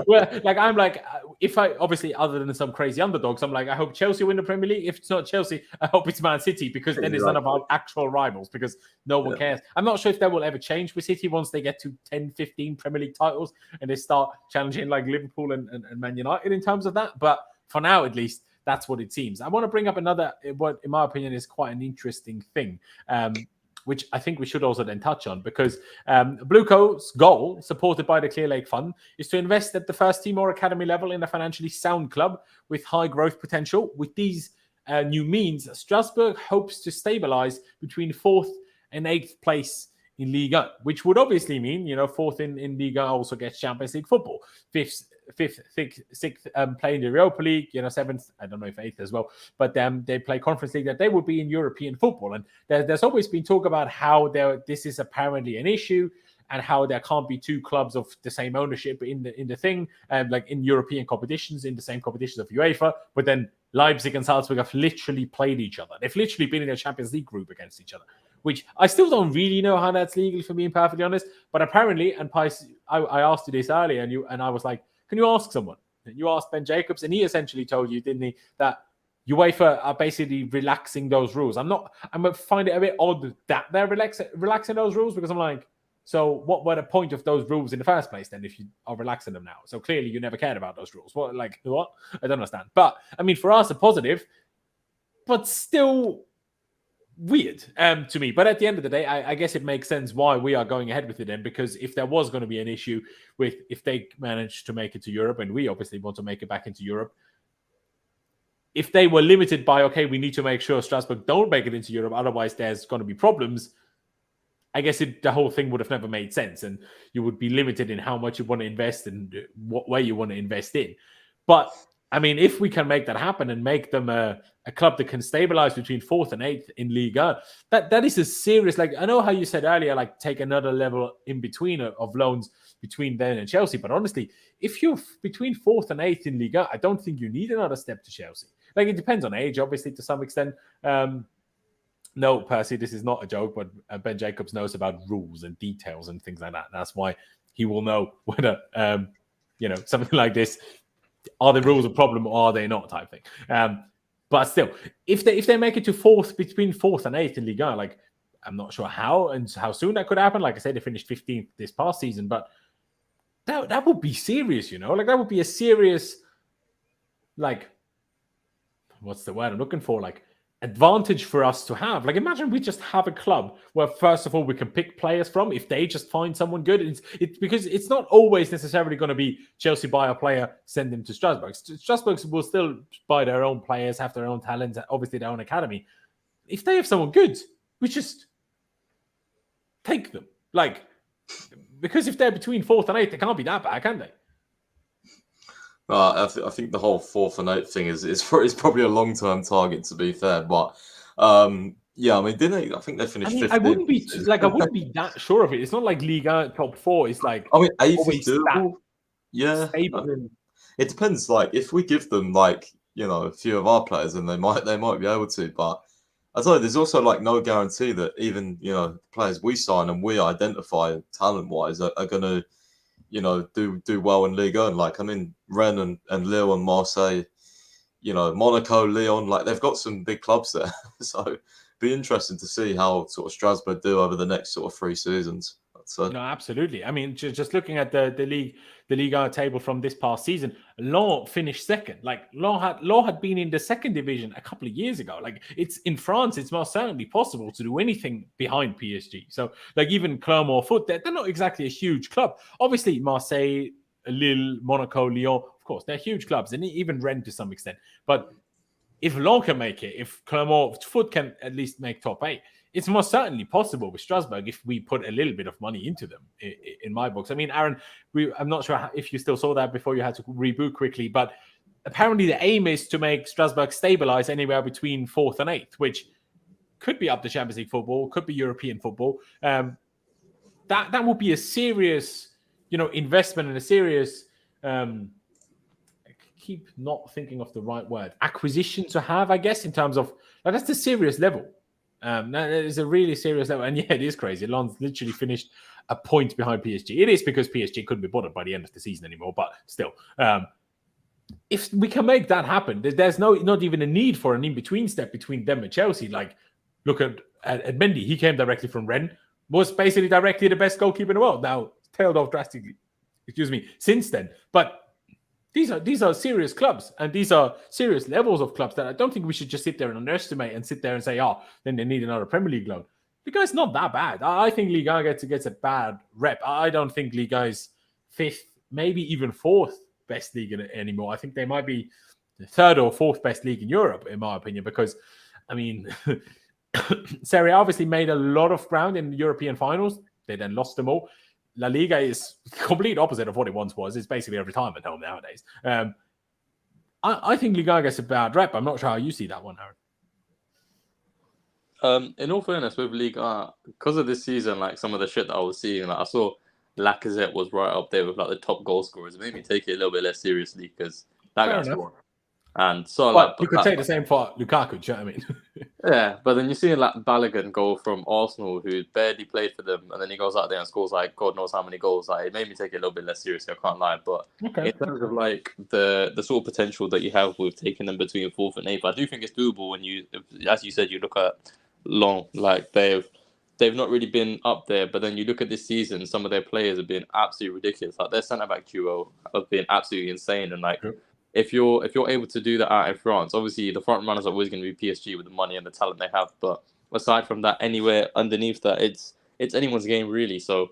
Well, like, I'm like, if I obviously, other than some crazy underdogs, I'm like, I hope Chelsea win the Premier League. If it's not Chelsea, I hope it's Man City, because then it's none of our actual rivals, because no one cares. I'm not sure if that will ever change with City once they get to 10, 15 Premier League titles and they start challenging like Liverpool and Man United in terms of that. But for now, at least, that's what it seems. I want to bring up another, what in my opinion is quite an interesting thing, which I think we should also then touch on, because Blueco's goal, supported by the Clearlake Fund, is to invest at the first team or academy level in a financially sound club with high growth potential. With these new means, Strasbourg hopes to stabilize between 4th and 8th place in Ligue 1, which would obviously mean, 4th in Ligue 1 also gets Champions League football. 5th, 6th play in the Europa League, 7th, I don't know if 8th as well, but they play Conference League, that they would be in European football. And there's always been talk about how this is apparently an issue, and how there can't be two clubs of the same ownership in the thing, like in European competitions, in the same competitions of UEFA. But then Leipzig and Salzburg have literally played each other. They've literally been in a Champions League group against each other, which I still don't really know how that's legal, for being perfectly honest. But apparently, and Pice, I asked you this earlier, and I was like, can you ask someone? And you asked Ben Jacobs, and he essentially told you, didn't he, that UEFA are basically relaxing those rules. I'm going to find it a bit odd that they're relaxing those rules, because I'm like, so what were the point of those rules in the first place then, if you are relaxing them now? So clearly you never cared about those rules. What? I don't understand. But I mean, for us, a positive, but still weird to me. But at the end of the day, I guess it makes sense why we are going ahead with it then, because if there was going to be an issue with if they managed to make it to Europe, and we obviously want to make it back into Europe, if they were limited by, okay, we need to make sure Strasbourg don't make it into Europe, otherwise there's going to be problems, I guess the whole thing would have never made sense, and you would be limited in how much you want to invest and what way you want to invest in. But I mean, if we can make that happen and make them a club that can stabilize between 4th and 8th in Ligue 1, that is a serious, like, I know how you said earlier, like, take another level in between of loans between them and Chelsea. But honestly, if you're between 4th and 8th in Ligue 1, I don't think you need another step to Chelsea. Like, it depends on age, obviously, to some extent. No, Percy, this is not a joke, but Ben Jacobs knows about rules and details and things like that. That's why he will know whether, something like this, are the rules a problem or are they not, type thing. But still, if they make it to 4th, between 4th and 8th in Ligue 1, like, I'm not sure how soon that could happen. Like I said, they finished 15th this past season, but that would be serious, like, that would be a serious, like, what's the word I'm looking for? Like, advantage for us to have. Like, imagine we just have a club where, first of all, we can pick players from if they just find someone good. It's because it's not always necessarily going to be Chelsea buy a player, send them to Strasbourg. Strasbourg will still buy their own players, have their own talent, obviously their own academy. If they have someone good, we just take them. Like, because if they're between 4th and 8th, they can't be that bad, can they? I think the whole 4th and 8th thing is probably a long-term target, to be fair. But yeah, I mean, I think they finished 15th. I wouldn't be that sure of it. It's not like Ligue 1 top 4. It's like, I mean, 8th is doable. Yeah, stable. I mean, it depends. Like, if we give them, like, a few of our players, then they might be able to. But I don't know, there's also like no guarantee that even, players we sign and we identify talent-wise are going to, do well in Ligue 1. Like, I mean, Rennes and Lille and Marseille, Monaco, Lyon, like they've got some big clubs there. So be interesting to see how sort of Strasbourg do over the next sort of 3 seasons. No, absolutely. I mean, just looking at the Ligue 1 table from this past season, Lyon finished second. Like Lyon had been in the second division a couple of years ago. Like it's in France, it's most certainly possible to do anything behind PSG. So like even Clermont Foot, they're not exactly a huge club. Obviously, Marseille, Lille, Monaco, Lyon, of course, they're huge clubs, and even Rennes to some extent. But if Lyon can make it, if Clermont Foot can at least make top 8, it's most certainly possible with Strasbourg if we put a little bit of money into them, in my books. I mean, Aaron, I'm not sure if you still saw that before you had to reboot quickly, but apparently the aim is to make Strasbourg stabilize anywhere between 4th and 8th, which could be up to Champions League football, could be European football. That would be a serious, investment and a serious... keep not thinking of the right word, acquisition to have, I guess, in terms of that's the serious level. That is a really serious level, and yeah, it is crazy. Lyon's literally finished a point behind PSG. It is because PSG couldn't be bothered by the end of the season anymore, but still, if we can make that happen, there's not even a need for an in-between step between them and Chelsea. Like, look at Mendy. He came directly from Rennes, was basically directly the best goalkeeper in the world. Now, tailed off drastically, since then, but these are serious clubs, and these are serious levels of clubs that I don't think we should just sit there and underestimate and sit there and say, then they need another Premier League loan. Ligue 1 is not that bad. I think Ligue 1 gets a bad rep. I don't think Ligue 1 is 5th, maybe even 4th best league anymore. I think they might be the 3rd or 4th best league in Europe, in my opinion, because, I mean, Serie A obviously made a lot of ground in the European finals. They then lost them all. La Liga is complete opposite of what it once was. It's basically a retirement home nowadays. I think Ligue 1 gets a bad rep. I'm not sure how you see that one, Aaron. In all fairness, with Ligue 1, because of this season, like some of the shit that I was seeing, like I saw Lacazette was right up there with like the top goal scorers. It made me take it a little bit less seriously because that guy's scoring. And so, but you could say the same for Lukaku. Do you know what I mean? Yeah, but then you see like Balogun go from Arsenal, who barely played for them, and then he goes out there and scores like God knows how many goals. Like, it made me take it a little bit less seriously. I can't lie, but in terms of like the sort of potential that you have with taking them between 4th and 8th, I do think it's doable. When you, as you said, you look at Lyon, like they've not really been up there, but then you look at this season, some of their players have been absolutely ridiculous. Like their centre back duo have been absolutely insane, and like. If you're able to do that out in France, obviously the front runners are always going to be PSG with the money and the talent they have. But aside from that, anywhere underneath that, it's anyone's game really. So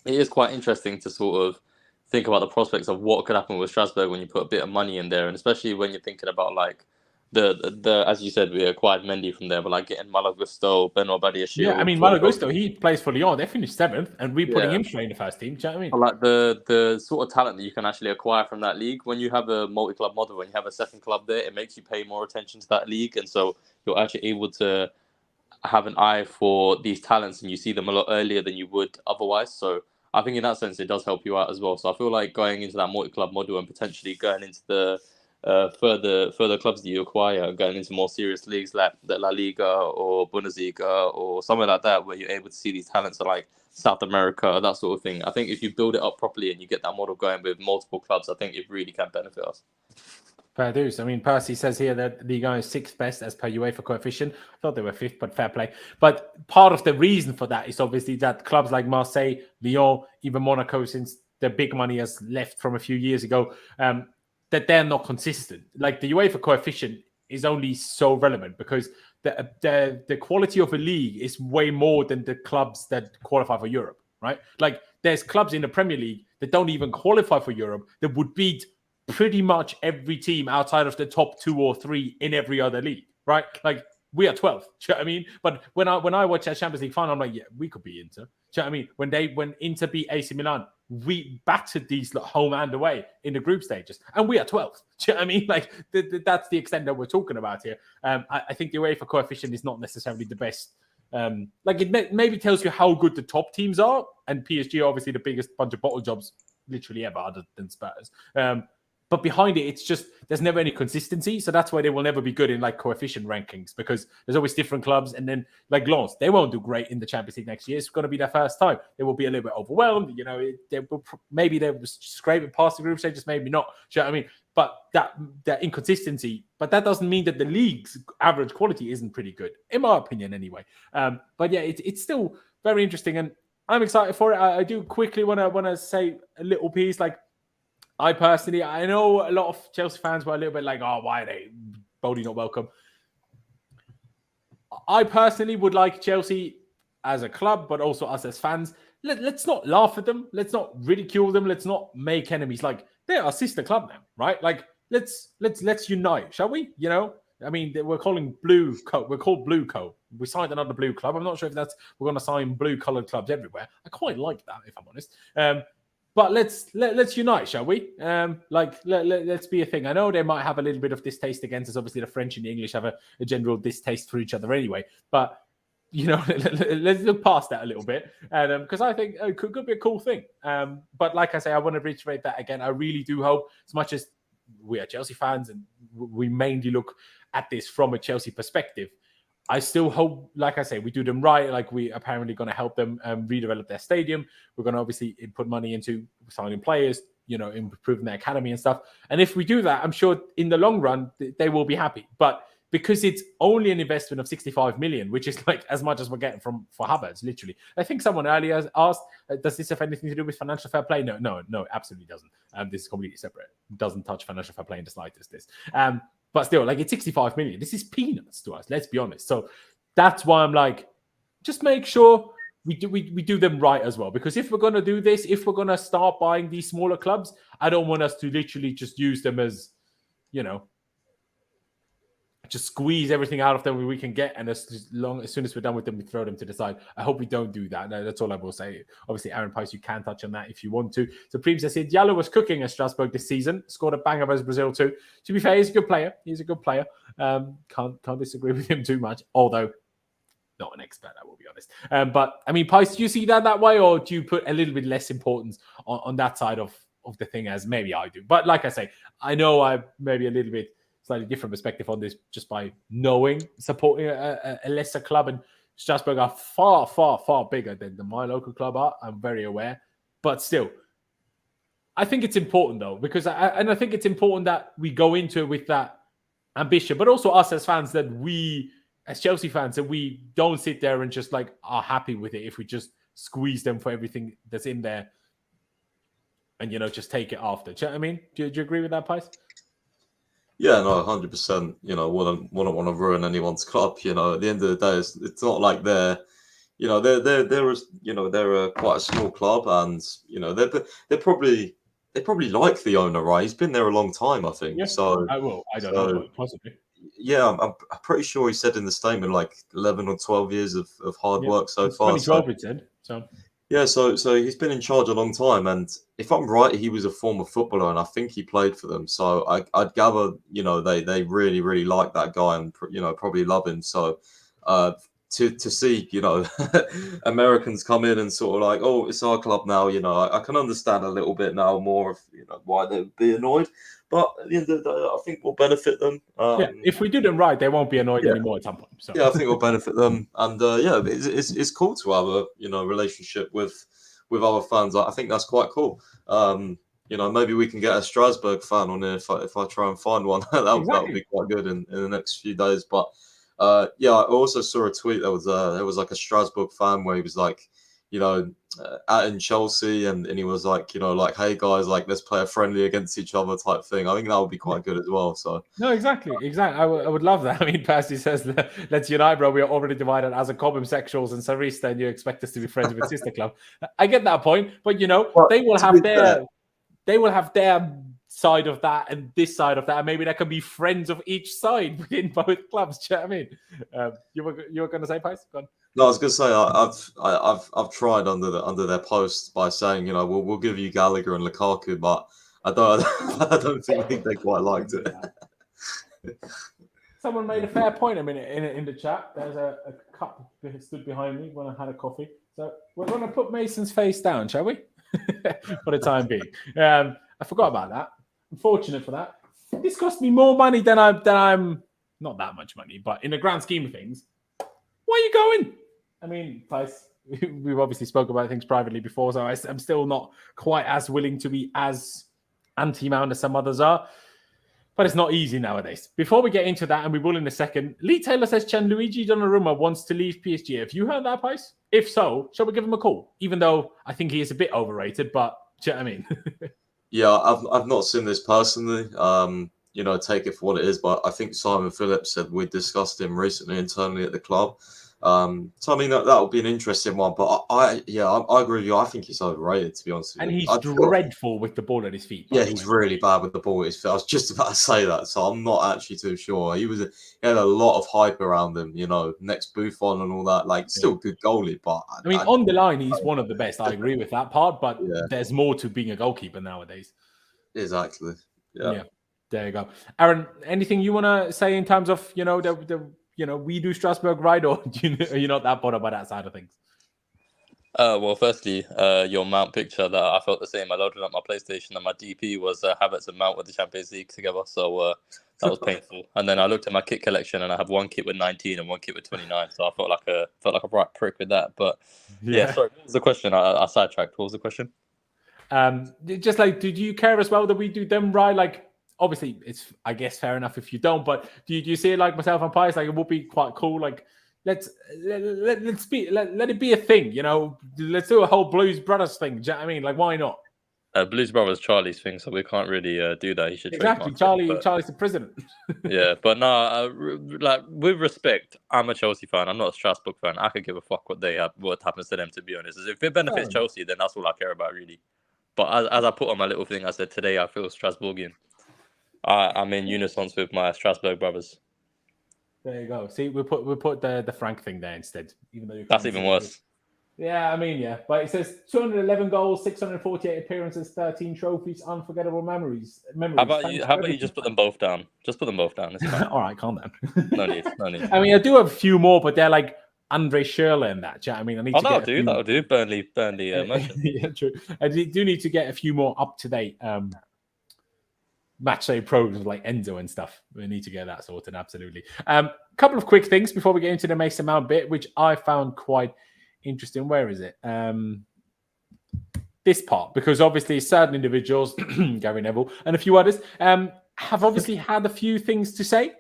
it is quite interesting to sort of think about the prospects of what could happen with Strasbourg when you put a bit of money in there, and especially when you're thinking about like the as you said, we acquired Mendy from there, but like getting Malo Gusto, Benoit Badiashile. Yeah, I mean Malo Gusto, he plays for Lyon. They finished 7th, and we're putting him straight in the first team. Do you know what I mean? Like the sort of talent that you can actually acquire from that league. When you have a multi-club model, when you have a second club there, it makes you pay more attention to that league, and so you're actually able to have an eye for these talents, and you see them a lot earlier than you would otherwise. So I think in that sense, it does help you out as well. So I feel like going into that multi-club model and potentially going into the further clubs that you acquire, going into more serious leagues like the La Liga or Bundesliga or somewhere like that, where you're able to see these talents like South America, that sort of thing. I think if you build it up properly and you get that model going with multiple clubs, I think it really can benefit us. Fair dues. I mean, Percy says here that Ligue 1 is 6th best as per UEFA coefficient. I thought they were 5th, but fair play. But part of the reason for that is obviously that clubs like Marseille, Lyon, even Monaco, since the big money has left from a few years ago, that they're not consistent. Like the UEFA coefficient is only so relevant because the quality of a league is way more than the clubs that qualify for Europe, right? Like there's clubs in the Premier League that don't even qualify for Europe that would beat pretty much every team outside of the top 2 or 3 in every other league, right? Like we are 12th. Do you know what I mean? But when I watch that Champions League final, I'm like, yeah, we could be Inter. Do you know what I mean? When Inter beat AC Milan, we battered these home and away in the group stages, and we are 12th. Do you know what I mean? Like that's the extent that we're talking about here. I think the UEFA coefficient is not necessarily the best. Like it maybe tells you how good the top teams are, and PSG are obviously the biggest bunch of bottle jobs literally ever, other than Spurs. But behind it, it's just there's never any consistency. So that's why they will never be good in like coefficient rankings, because there's always different clubs. And then like Lens, they won't do great in the Champions League next year. It's going to be their first time. They will be a little bit overwhelmed. You know, maybe they was scraping past the group stage, just maybe not. Do you know what I mean? But that inconsistency, but that doesn't mean that the league's average quality isn't pretty good, in my opinion, anyway. But yeah, it's still very interesting, and I'm excited for it. I do quickly want to say a little piece. Like, I know a lot of Chelsea fans were a little bit like, oh, why are they Boehly not welcome? I personally would like Chelsea as a club, but also us as fans. Let's not laugh at them. Let's not ridicule them. Let's not make enemies. Like, they're our sister club now, right? Like, let's unite, shall we? You know, I mean, we're calling Blue Co. We're called Blue Co. We signed another blue club. I'm not sure if we're going to sign blue-colored clubs everywhere. I quite like that, if I'm honest. But let's unite, shall we? Let's be a thing. I know they might have a little bit of distaste against us. Obviously, the French and the English have a general distaste for each other anyway. But you know, let's look past that a little bit, and because I think it could be a cool thing. But like I say, I want to reiterate that again. I really do hope, as much as we are Chelsea fans and we mainly look at this from a Chelsea perspective, I still hope, like I say, we do them right. Like, we apparently going to help them redevelop their stadium. We're going to obviously put money into signing players, you know, improving their academy and stuff. And if we do that, I'm sure in the long run, they will be happy. But because it's only an investment of 65 million, which is like as much as we're getting for Havertz, literally. I think someone earlier asked, does this have anything to do with financial fair play? No, absolutely doesn't. This is completely separate. It doesn't touch financial fair play in the slightest, this. But still, like, it's 65 million. This is peanuts to us, let's be honest. So that's why I'm like, just make sure we do them right as well. Because if we're going to do this, if we're going to start buying these smaller clubs, I don't want us to literally just use them as, you know, just squeeze everything out of them we can get, and as soon as we're done with them, we throw them to the side. I hope we don't do that. No, that's all I will say. Obviously, Aaron Price, you can touch on that if you want to. So Preem says here, Diallo was cooking at Strasbourg this season, scored a banger versus Brazil too. To be fair, he's a good player. Can't disagree with him too much, although not an expert, I will be honest. But I mean, Price, do you see that way, or do you put a little bit less importance on that side of the thing, as maybe I do? But like I say, I know I maybe a little bit slightly different perspective on this just by supporting a lesser club, and Strasbourg are far, far, far bigger than my local club are. I'm very aware, but still, I think it's important though, because I think it's important that we go into it with that ambition, but also us as fans, that we as Chelsea fans, that we don't sit there and just like are happy with it if we just squeeze them for everything that's in there and, you know, just take it after. Do you know what I mean? Do you agree with that, Pice? Yeah, no, 100%. You know, wouldn't want to ruin anyone's club. You know, at the end of the day, it's not like they're quite a small club, and you know they probably like the owner, right? He's been there a long time, I think. Yeah, so I don't know, possibly. Yeah, I'm pretty sure he said in the statement like 11 or 12 years of hard work so far. 2012, it said. So. Yeah, so he's been in charge a long time, and if I'm right, he was a former footballer, and I think he played for them. So I'd gather, you know, they really, really like that guy, and you know, probably love him. So to see, you know, Americans come in and sort of like, oh, it's our club now, you know, I can understand a little bit now more of, you know, why they'd be annoyed. But at the end of the day, I think we'll benefit them. If we do them right, they won't be annoyed anymore at some point. So. Yeah, I think we'll benefit them, and it's cool to have a relationship with other fans. I think that's quite cool. You know, maybe we can get a Strasbourg fan on there if I try and find one. that would be quite good in the next few days. But I also saw a tweet that was like a Strasbourg fan where he was like, you know, in Chelsea, and he was like, you know, like, hey guys, like, let's play a friendly against each other type thing. I think that would be quite good as well. So no, exactly. I would love that. I mean, Percy says, let's unite, bro. We are already divided as a homosexuals and Sarista, and you expect us to be friends with sister club. I get that point, but you know, they will have their side of that and this side of that, and maybe there can be friends of each side within both clubs. Do you know what I mean? You were going to say, Pice? Go on. No, I was going to say I've tried under their post by saying, you know, we'll give you Gallagher and Lukaku, but I don't think they quite liked it. Someone made a fair point a minute in the chat. There's a cup that stood behind me when I had a coffee. So we're going to put Mason's face down, shall we? For the time being. I forgot about that. Unfortunate for that. This cost me more money than I'm not that much money, but in the grand scheme of things, where are you going? I mean, guys, we've obviously spoke about things privately before, so I'm still not quite as willing to be as anti-Mount as some others are. But it's not easy nowadays. Before we get into that, and we will in a second, Lee Taylor says Gianluigi Donnarumma wants to leave PSG. Have you heard that, Pice? If so, shall we give him a call? Even though I think he is a bit overrated, but do you know what I mean? Yeah, I've not seen this personally. Take it for what it is. But I think Simon Phillips said we discussed him recently internally at the club. So I mean that would be an interesting one. But I agree with you. I think he's overrated, to be honest with you. And he's dreadful with the ball at his feet. Yeah, he's really bad with the ball at his feet. I was just about to say that, so I'm not actually too sure. He had a lot of hype around him. Next Buffon and all that. Like, still good goalie, but I mean, on the line, he's one of the best. I agree with that part, but there's more to being a goalkeeper nowadays. Exactly. Yeah. There you go. Aaron, anything you want to say in terms of we do Strasbourg right, or are you not that bothered by that side of things? Well, firstly, your Mount picture that I felt the same. I loaded up my PlayStation and my DP was Havertz and Mount with the Champions League together, so that was painful. And then I looked at my kit collection and I have one kit with 19 and one kit with 29, so I felt like a right prick with that. But yeah, sorry, what was the question? I sidetracked. What was the question? Just like, did you care as well that we do them right? Like, obviously, it's, I guess, fair enough if you don't, but do you see it like myself and Pius? Like, it would be quite cool. Like, let it be a thing, Let's do a whole Blues Brothers thing. Do you know what I mean? Like, why not? Blues Brothers Charlie's thing, so we can't really do that. He should exactly. Charlie's the president. Yeah, but no, like, with respect, I'm a Chelsea fan. I'm not a Strasbourg fan. I could give a fuck what happens to them. To be honest, if it benefits Chelsea, then that's all I care about, really. But as I put on my little thing, I said today I feel Strasbourgian. I'm in unison with my Strasbourg brothers. There you go. See, we put the Frank thing there instead, even though that's even worse. Yeah, I mean, yeah, but it says 211 goals, 648 appearances, 13 trophies, unforgettable memories. How about you just put them both down? Just put them both down. All right, calm down. No need. I mean, I do have a few more, but they're like Andre Schürrle and that. I mean, I need to get that'll do. Burnley. Yeah, true. I do need to get a few more up to date match day programs like Enzo and stuff. We need to get that sorted. Absolutely. Couple of quick things before we get into the Mason Mount bit, which I found quite interesting. Where is it? This part, because obviously certain individuals, Gary Neville and a few others, have obviously had a few things to say.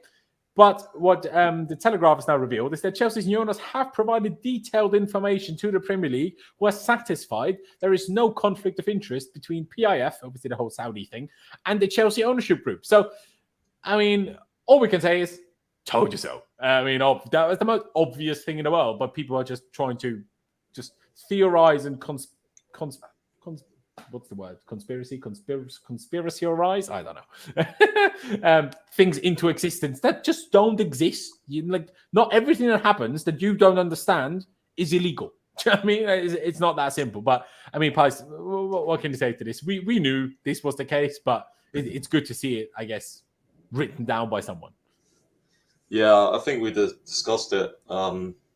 But what the Telegraph has now revealed is that Chelsea's new owners have provided detailed information to the Premier League, who are satisfied there is no conflict of interest between PIF, obviously the whole Saudi thing, and the Chelsea ownership group. So, I mean, all we can say is, told you so. I mean, that was the most obvious thing in the world, but people are just trying to just theorize and what's the word? Conspiracy-orize? I don't know. Things into existence that just don't exist. Not everything that happens that you don't understand is illegal. Do you know what I mean? It's not that simple. But, I mean, Pice, what can you say to this? We knew this was the case, but it's good to see it, I guess, written down by someone. Yeah, I think we discussed it.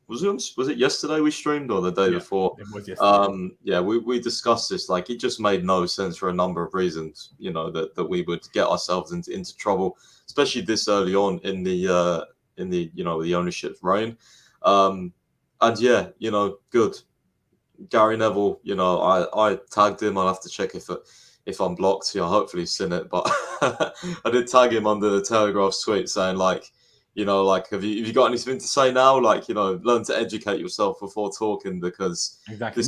Was it yesterday we streamed or the day before? It was yesterday. We discussed this. Like, it just made no sense for a number of reasons. That we would get ourselves into trouble, especially this early on in the the ownership reign. Good. Gary Neville. I tagged him. I'll have to check if I'm blocked. Hopefully he's seen it, but I did tag him under the Telegraph's tweet saying like, have you got anything to say now? Like, learn to educate yourself before talking, because exactly.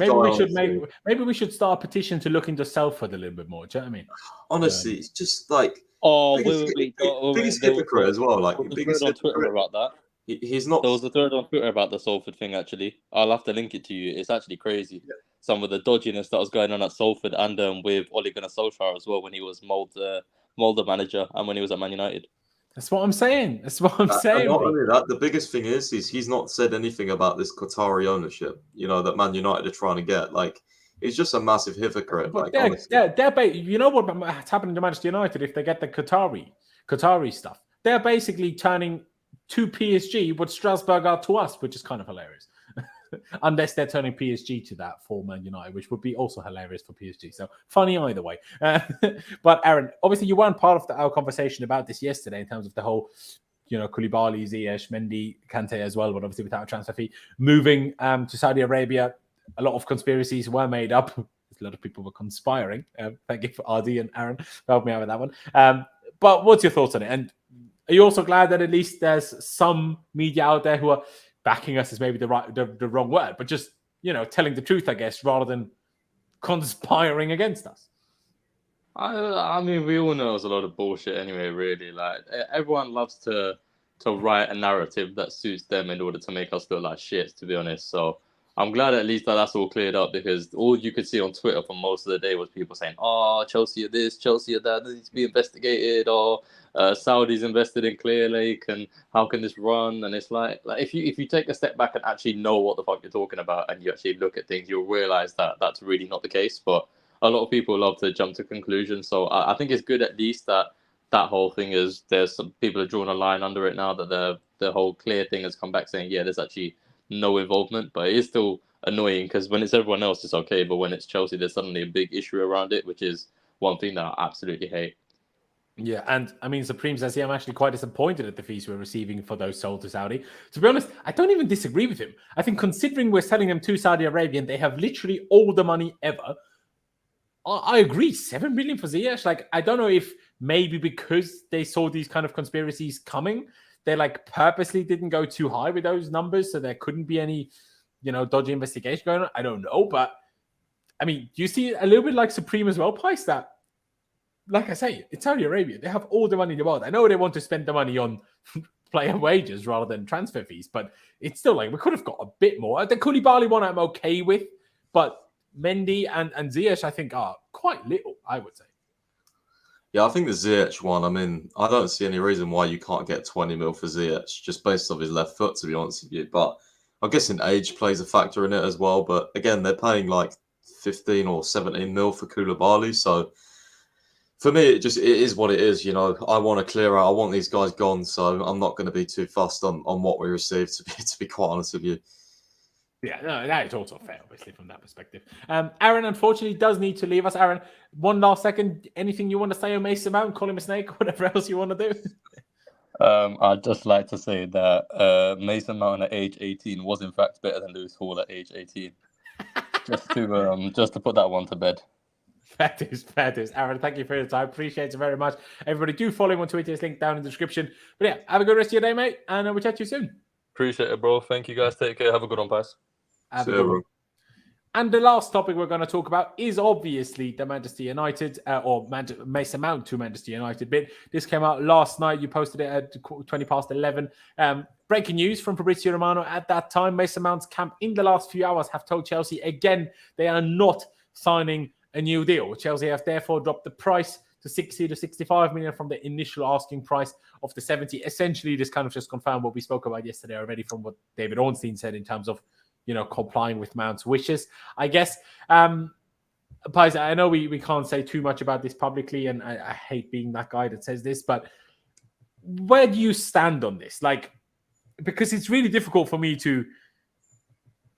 Maybe we should start a petition to look into Salford a little bit more. Do you know what I mean? Honestly, it's just like biggest hypocrite as well. Like, biggest on Twitter about that. He's not. There was a thread on Twitter about the Salford thing. Actually, I'll have to link it to you. It's actually crazy. Yeah. Some of the dodginess that was going on at Salford and with Ole Gunnar Solskjaer as well when he was Molde manager and when he was at Man United. That's what I'm saying. And not only that, the biggest thing is he's not said anything about this Qatari ownership, that Man United are trying to get. Like, it's just a massive hypocrite. But you know what's happening to Manchester United if they get the Qatari stuff? They're basically turning to PSG what Strasbourg are to us, which is kind of hilarious. unless they're turning PSG to that for Man United, which would be also hilarious for PSG. So funny either way. But Aaron, obviously you weren't part of our conversation about this yesterday in terms of the whole, Koulibaly, Ziyech, Mendy, Kante as well, but obviously without a transfer fee, moving to Saudi Arabia. A lot of conspiracies were made up. A lot of people were conspiring. Thank you for RD and Aaron for helping me out with that one. But what's your thoughts on it? And are you also glad that at least there's some media out there who are backing us is maybe the wrong word, but just, telling the truth, I guess, rather than conspiring against us? I mean, we all know it's a lot of bullshit anyway, really. Like, everyone loves to write a narrative that suits them in order to make us look like shit, to be honest. So I'm glad at least that's all cleared up, because all you could see on Twitter for most of the day was people saying, oh, Chelsea are this, Chelsea are that, they need to be investigated, or Saudi's invested in Clearlake, and how can this run? And it's like if you take a step back and actually know what the fuck you're talking about, and you actually look at things, you'll realize that that's really not the case. But a lot of people love to jump to conclusions. So I think it's good at least that whole thing is, there's some people are drawing a line under it now, that the whole Clear thing has come back saying, yeah, there's actually no involvement. But it is still annoying, because when it's everyone else, it's okay. But when it's Chelsea, there's suddenly a big issue around it, which is one thing that I absolutely hate. Yeah, and I mean, Supreme says, I'm actually quite disappointed at the fees we're receiving for those sold to Saudi. To be honest, I don't even disagree with him. I think considering we're selling them to Saudi Arabia and they have literally all the money ever, I agree. 7 million for Ziyech. Like, I don't know if maybe because they saw these kind of conspiracies coming, they purposely didn't go too high with those numbers, so there couldn't be any, dodgy investigation going on. I don't know, but I mean, do you see a little bit like Supreme as well, Pice, that, like I say, it's Saudi Arabia. They have all the money in the world. I know they want to spend the money on player wages rather than transfer fees, but it's still we could have got a bit more. The Koulibaly one I'm okay with, but Mendy and Ziyech, I think, are quite little, I would say. Yeah, I think the Ziyech one, I mean, I don't see any reason why you can't get 20 mil for Ziyech, just based off his left foot, to be honest with you. But I guess age plays a factor in it as well. But again, they're paying 15 or 17 mil for Koulibaly. So for me, it is what it is. I want to clear out. I want these guys gone. So I'm not going to be too fussed on what we receive, to be quite honest with you. Yeah, no, that is also fair, obviously, from that perspective. Aaron, unfortunately, does need to leave us. Aaron, one last second. Anything you want to say on Mason Mount, call him a snake, whatever else you want to do? I'd just like to say that Mason Mount at age 18 was, in fact, better than Lewis Hall at age 18. just to put that one to bed. Fair dues. Aaron, thank you for your time. Appreciate it very much. Everybody, do follow him on Twitter. His link down in the description. But yeah, have a good rest of your day, mate, and we'll chat to you soon. Appreciate it, bro. Thank you, guys. Take care. Have a good one, Pice. And the last topic we're going to talk about is obviously the Manchester United Mason Mount to Manchester United bid. This came out last night. You posted it at 11:20. Breaking news from Fabrizio Romano at that time. Mason Mount's camp in the last few hours have told Chelsea again they are not signing a new deal. Chelsea have therefore dropped the price to 60 to 65 million from the initial asking price of the 70. Essentially, this kind of just confirmed what we spoke about yesterday already from what David Ornstein said in terms of complying with Mount's wishes, I guess. Pies, I know we can't say too much about this publicly, and I hate being that guy that says this, but where do you stand on this? Because it's really difficult for me to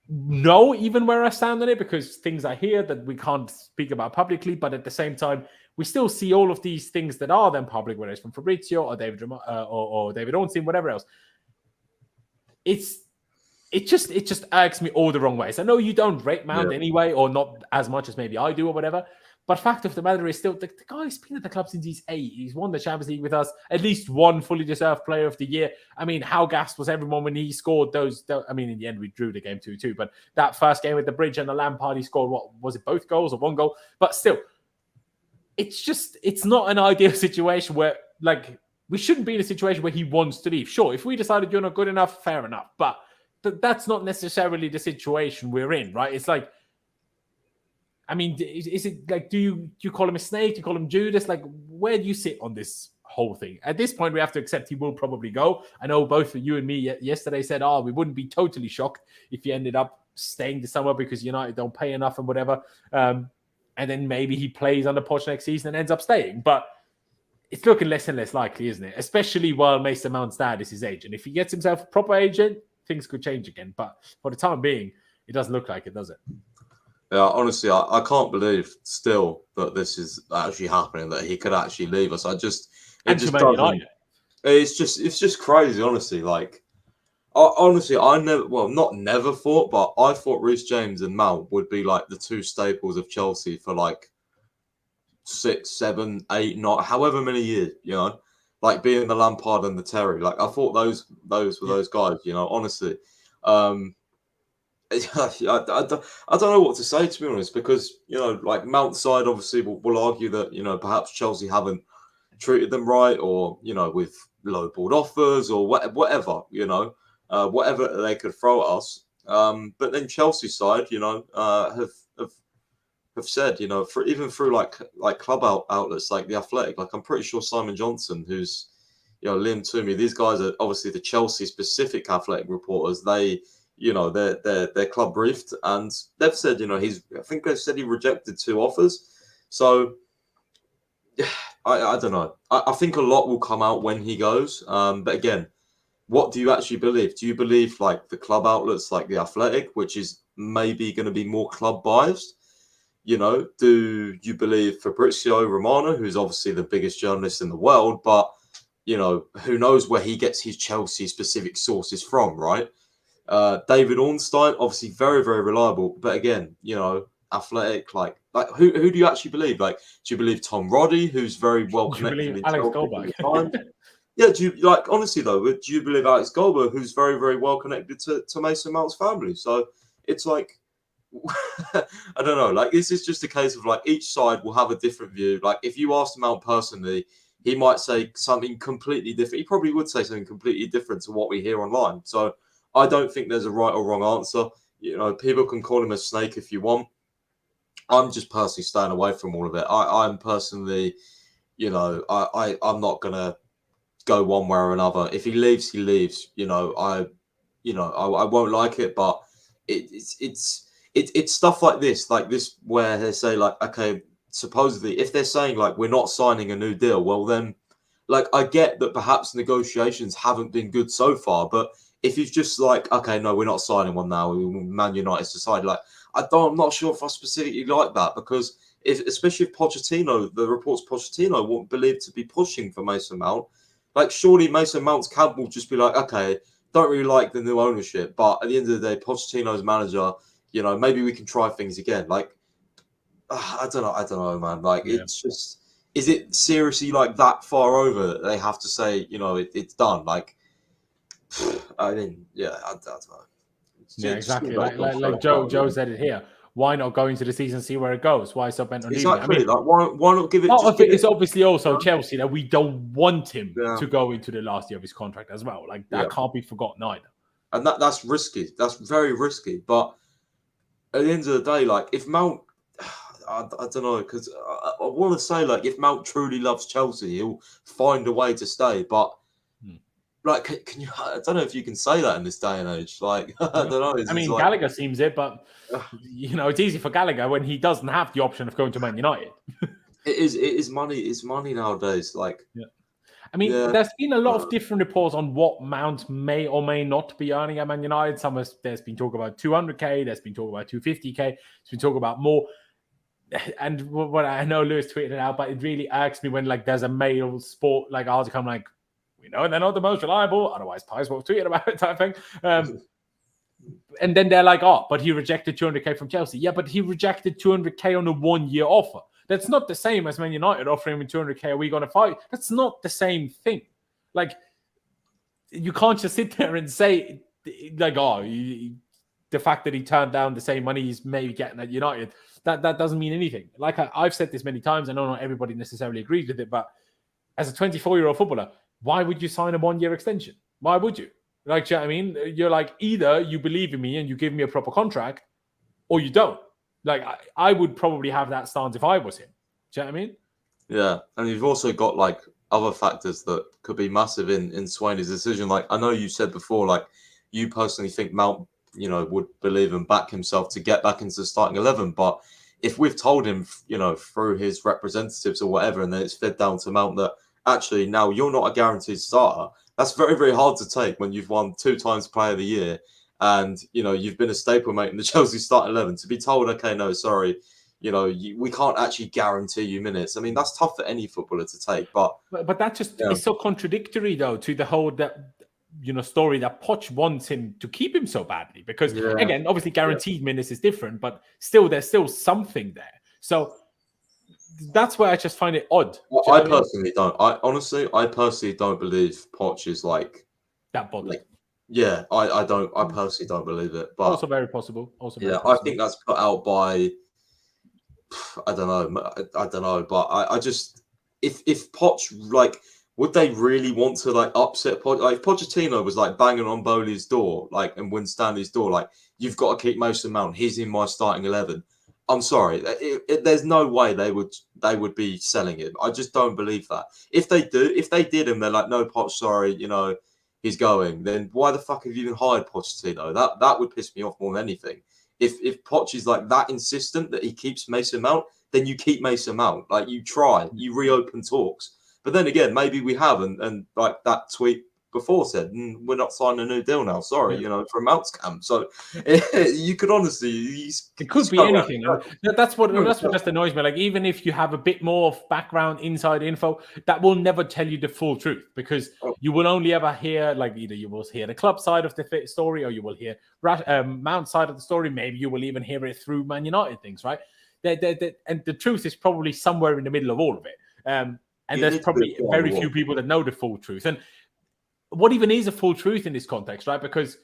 know even where I stand on it, because things I hear that we can't speak about publicly, but at the same time, we still see all of these things that are then public, whether it's from Fabrizio or David or David Ornstein, whatever else. It just irks me all the wrong ways. I know you don't rate Mount anyway, or not as much as maybe I do or whatever. But fact of the matter is still, the guy's been at the club since he's 8. He's won the Champions League with us, at least one fully deserved player of the year. I mean, how gassed was everyone when he scored those? I mean, in the end, we drew the game 2-2. But that first game with the Bridge and the Lampard, he scored, what was it, both goals or one goal? But still, it's not an ideal situation where, we shouldn't be in a situation where he wants to leave. Sure, if we decided you're not good enough, fair enough. But that's not necessarily the situation we're in, right? It's I mean, is it do you call him a snake? Do you call him Judas? Where do you sit on this whole thing? At this point, we have to accept he will probably go. I know both of you and me yesterday said, we wouldn't be totally shocked if he ended up staying this summer because United don't pay enough and whatever. And then maybe he plays under Poch next season and ends up staying. But it's looking less and less likely, isn't it? Especially while Mason Mount's dad is his agent. If he gets himself a proper agent, things could change again. But for the time being, It doesn't look like it, does it? Yeah, honestly, I can't believe still that this is actually happening, that he could actually leave us. It just doesn't. It's just crazy, honestly. Like, honestly, I never thought, but I thought Reece James and Mount would be like the two staples of Chelsea for like 6, 7, 8, not however many years, like being the Lampard and the Terry. Like, I thought those were those guys, honestly. I don't know what to say, to be honest, because, like Mount's side obviously will argue that, perhaps Chelsea haven't treated them right, or, with lowballed offers or whatever, whatever they could throw at us. But then Chelsea's side, have said, even through like club outlets like The Athletic, like I'm pretty sure Simon Johnson, who's, Liam Toomey, these guys are obviously the Chelsea specific Athletic reporters. They, they're club briefed, and they've said, I think they've said he rejected 2 offers. So I don't know. I think a lot will come out when he goes. But again, what do you actually believe? Do you believe like the club outlets like The Athletic, which is maybe going to be more club biased? Do you believe Fabrizio Romano, who's obviously the biggest journalist in the world, but, who knows where he gets his Chelsea specific sources from, right? David Ornstein, obviously very, very reliable. But again, Athletic, like who do you actually believe? Like, do you believe Tom Roddy, who's very well connected? Do you believe Alex Goldberg? Yeah, do you honestly though? Do you believe Alex Goldberg, who's very, very well connected to Mason Mount's family? So it's like, I don't know. Like, this is just a case of like each side will have a different view. Like, if you asked Mount personally, he might say something completely different. He probably would say something completely different to what we hear online. So I don't think there's a right or wrong answer. People can call him a snake if you want. I'm just personally staying away from all of it. I'm personally, I'm not gonna go one way or another. If he leaves, he leaves. I won't like it, but it's stuff like this where they say like, okay, supposedly if they're saying like we're not signing a new deal, well then, like, I get that perhaps negotiations haven't been good so far, but if you've just like, okay, no, we're not signing one now, Man United's decided, like, I'm not sure if I specifically like that, because especially if Pochettino, the reports Pochettino won't believe to be pushing for Mason Mount, like, surely Mason Mount's camp will just be like, okay, don't really like the new ownership, but at the end of the day, Pochettino's manager, maybe we can try things again. Like, I don't know, man. Like, It's just, is it seriously like that far over that they have to say, it's done? Like, I mean, I don't know. Yeah, exactly. Like Joe said it here. Why not go into the season, see where it goes? Why so bent on leaving? Exactly. Like, why not give it? It's obviously also Chelsea that we don't want him to go into the last year of his contract as well. Like, that can't be forgotten either. And that's risky. That's very risky. But at the end of the day, like, if Mount, I don't know, because I want to say, like, if Mount truly loves Chelsea, he'll find a way to stay. But like, can you? I don't know if you can say that in this day and age. Like, I don't know. I mean, Gallagher seems it, but it's easy for Gallagher when he doesn't have the option of going to Man United. It is money. It's money nowadays. Like, I mean, there's been a lot of different reports on what Mount may or may not be earning at Man United. There's been talk about 200k. There's been talk about 250k. There's been talk about more. And what I know Lewis tweeted it out, but it really irks me when like there's a male sport like article, I'm like, we know they're not the most reliable, otherwise Pies will tweet about it type thing. And then they're like, oh, but he rejected 200k from Chelsea. Yeah, but he rejected 200k on a 1-year offer. That's not the same as Man United offering him 200k a week on a fight. That's not the same thing. Like, you can't just sit there and say like, the fact that he turned down the same money he's maybe getting at United, that doesn't mean anything. Like, I've said this many times, I know not everybody necessarily agrees with it, but as a 24-year-old footballer, why would you sign a 1-year extension? Why would you? Like, do you know what I mean? You're like, either you believe in me and you give me a proper contract, or you don't. Like, I would probably have that stance if I was him. Do you know what I mean? Yeah, and you've also got like other factors that could be massive in swaying decision. Like, I know you said before, like, you personally think Mount, would believe and back himself to get back into the starting 11, but if we've told him, through his representatives or whatever, and then it's fed down to Mount that actually now you're not a guaranteed starter, that's very, very hard to take when you've won 2 times Player of the Year and you've been a staple mate in the Chelsea starting 11, to be told, okay, no, sorry, we can't actually guarantee you minutes. I mean, that's tough for any footballer to take, but that just is so contradictory though to the whole story that Poch wants him to keep him so badly, because again, obviously guaranteed minutes is different, but still there's still something there. So that's where I just find it odd. I personally don't. I personally don't believe Poch is like that bothered. I don't. I personally don't believe it. But also very possible. I think that's put out by. I don't know. But I just if Poch would they really want to upset Poch? Like if Pochettino was banging on Boehly's door and Winstanley's door, you've got to keep Mason Mount. He's in my starting 11. I'm sorry. There's no way they would be selling him. I just don't believe that. If they did him, they're like, no, Poch, sorry, he's going. Then why the fuck have you even hired Pochettino? That would piss me off more than anything. If Poch is that insistent that he keeps Mason Mount, then you keep Mason Mount. You try, you reopen talks. But then again, maybe we have, and that tweet before said, we're not signing a new deal now. Sorry, from Mount's camp. So you could honestly, it could be anything. That's what just annoys me. Even if you have a bit more of background, inside info, that will never tell you the full truth, because you will only ever hear either you will hear the club side of the story, or you will hear Mount's side of the story. Maybe you will even hear it through Man United things, right? And the truth is probably somewhere in the middle of all of it. And there's probably very few people that know the full truth. And what even is a full truth in this context, right? Because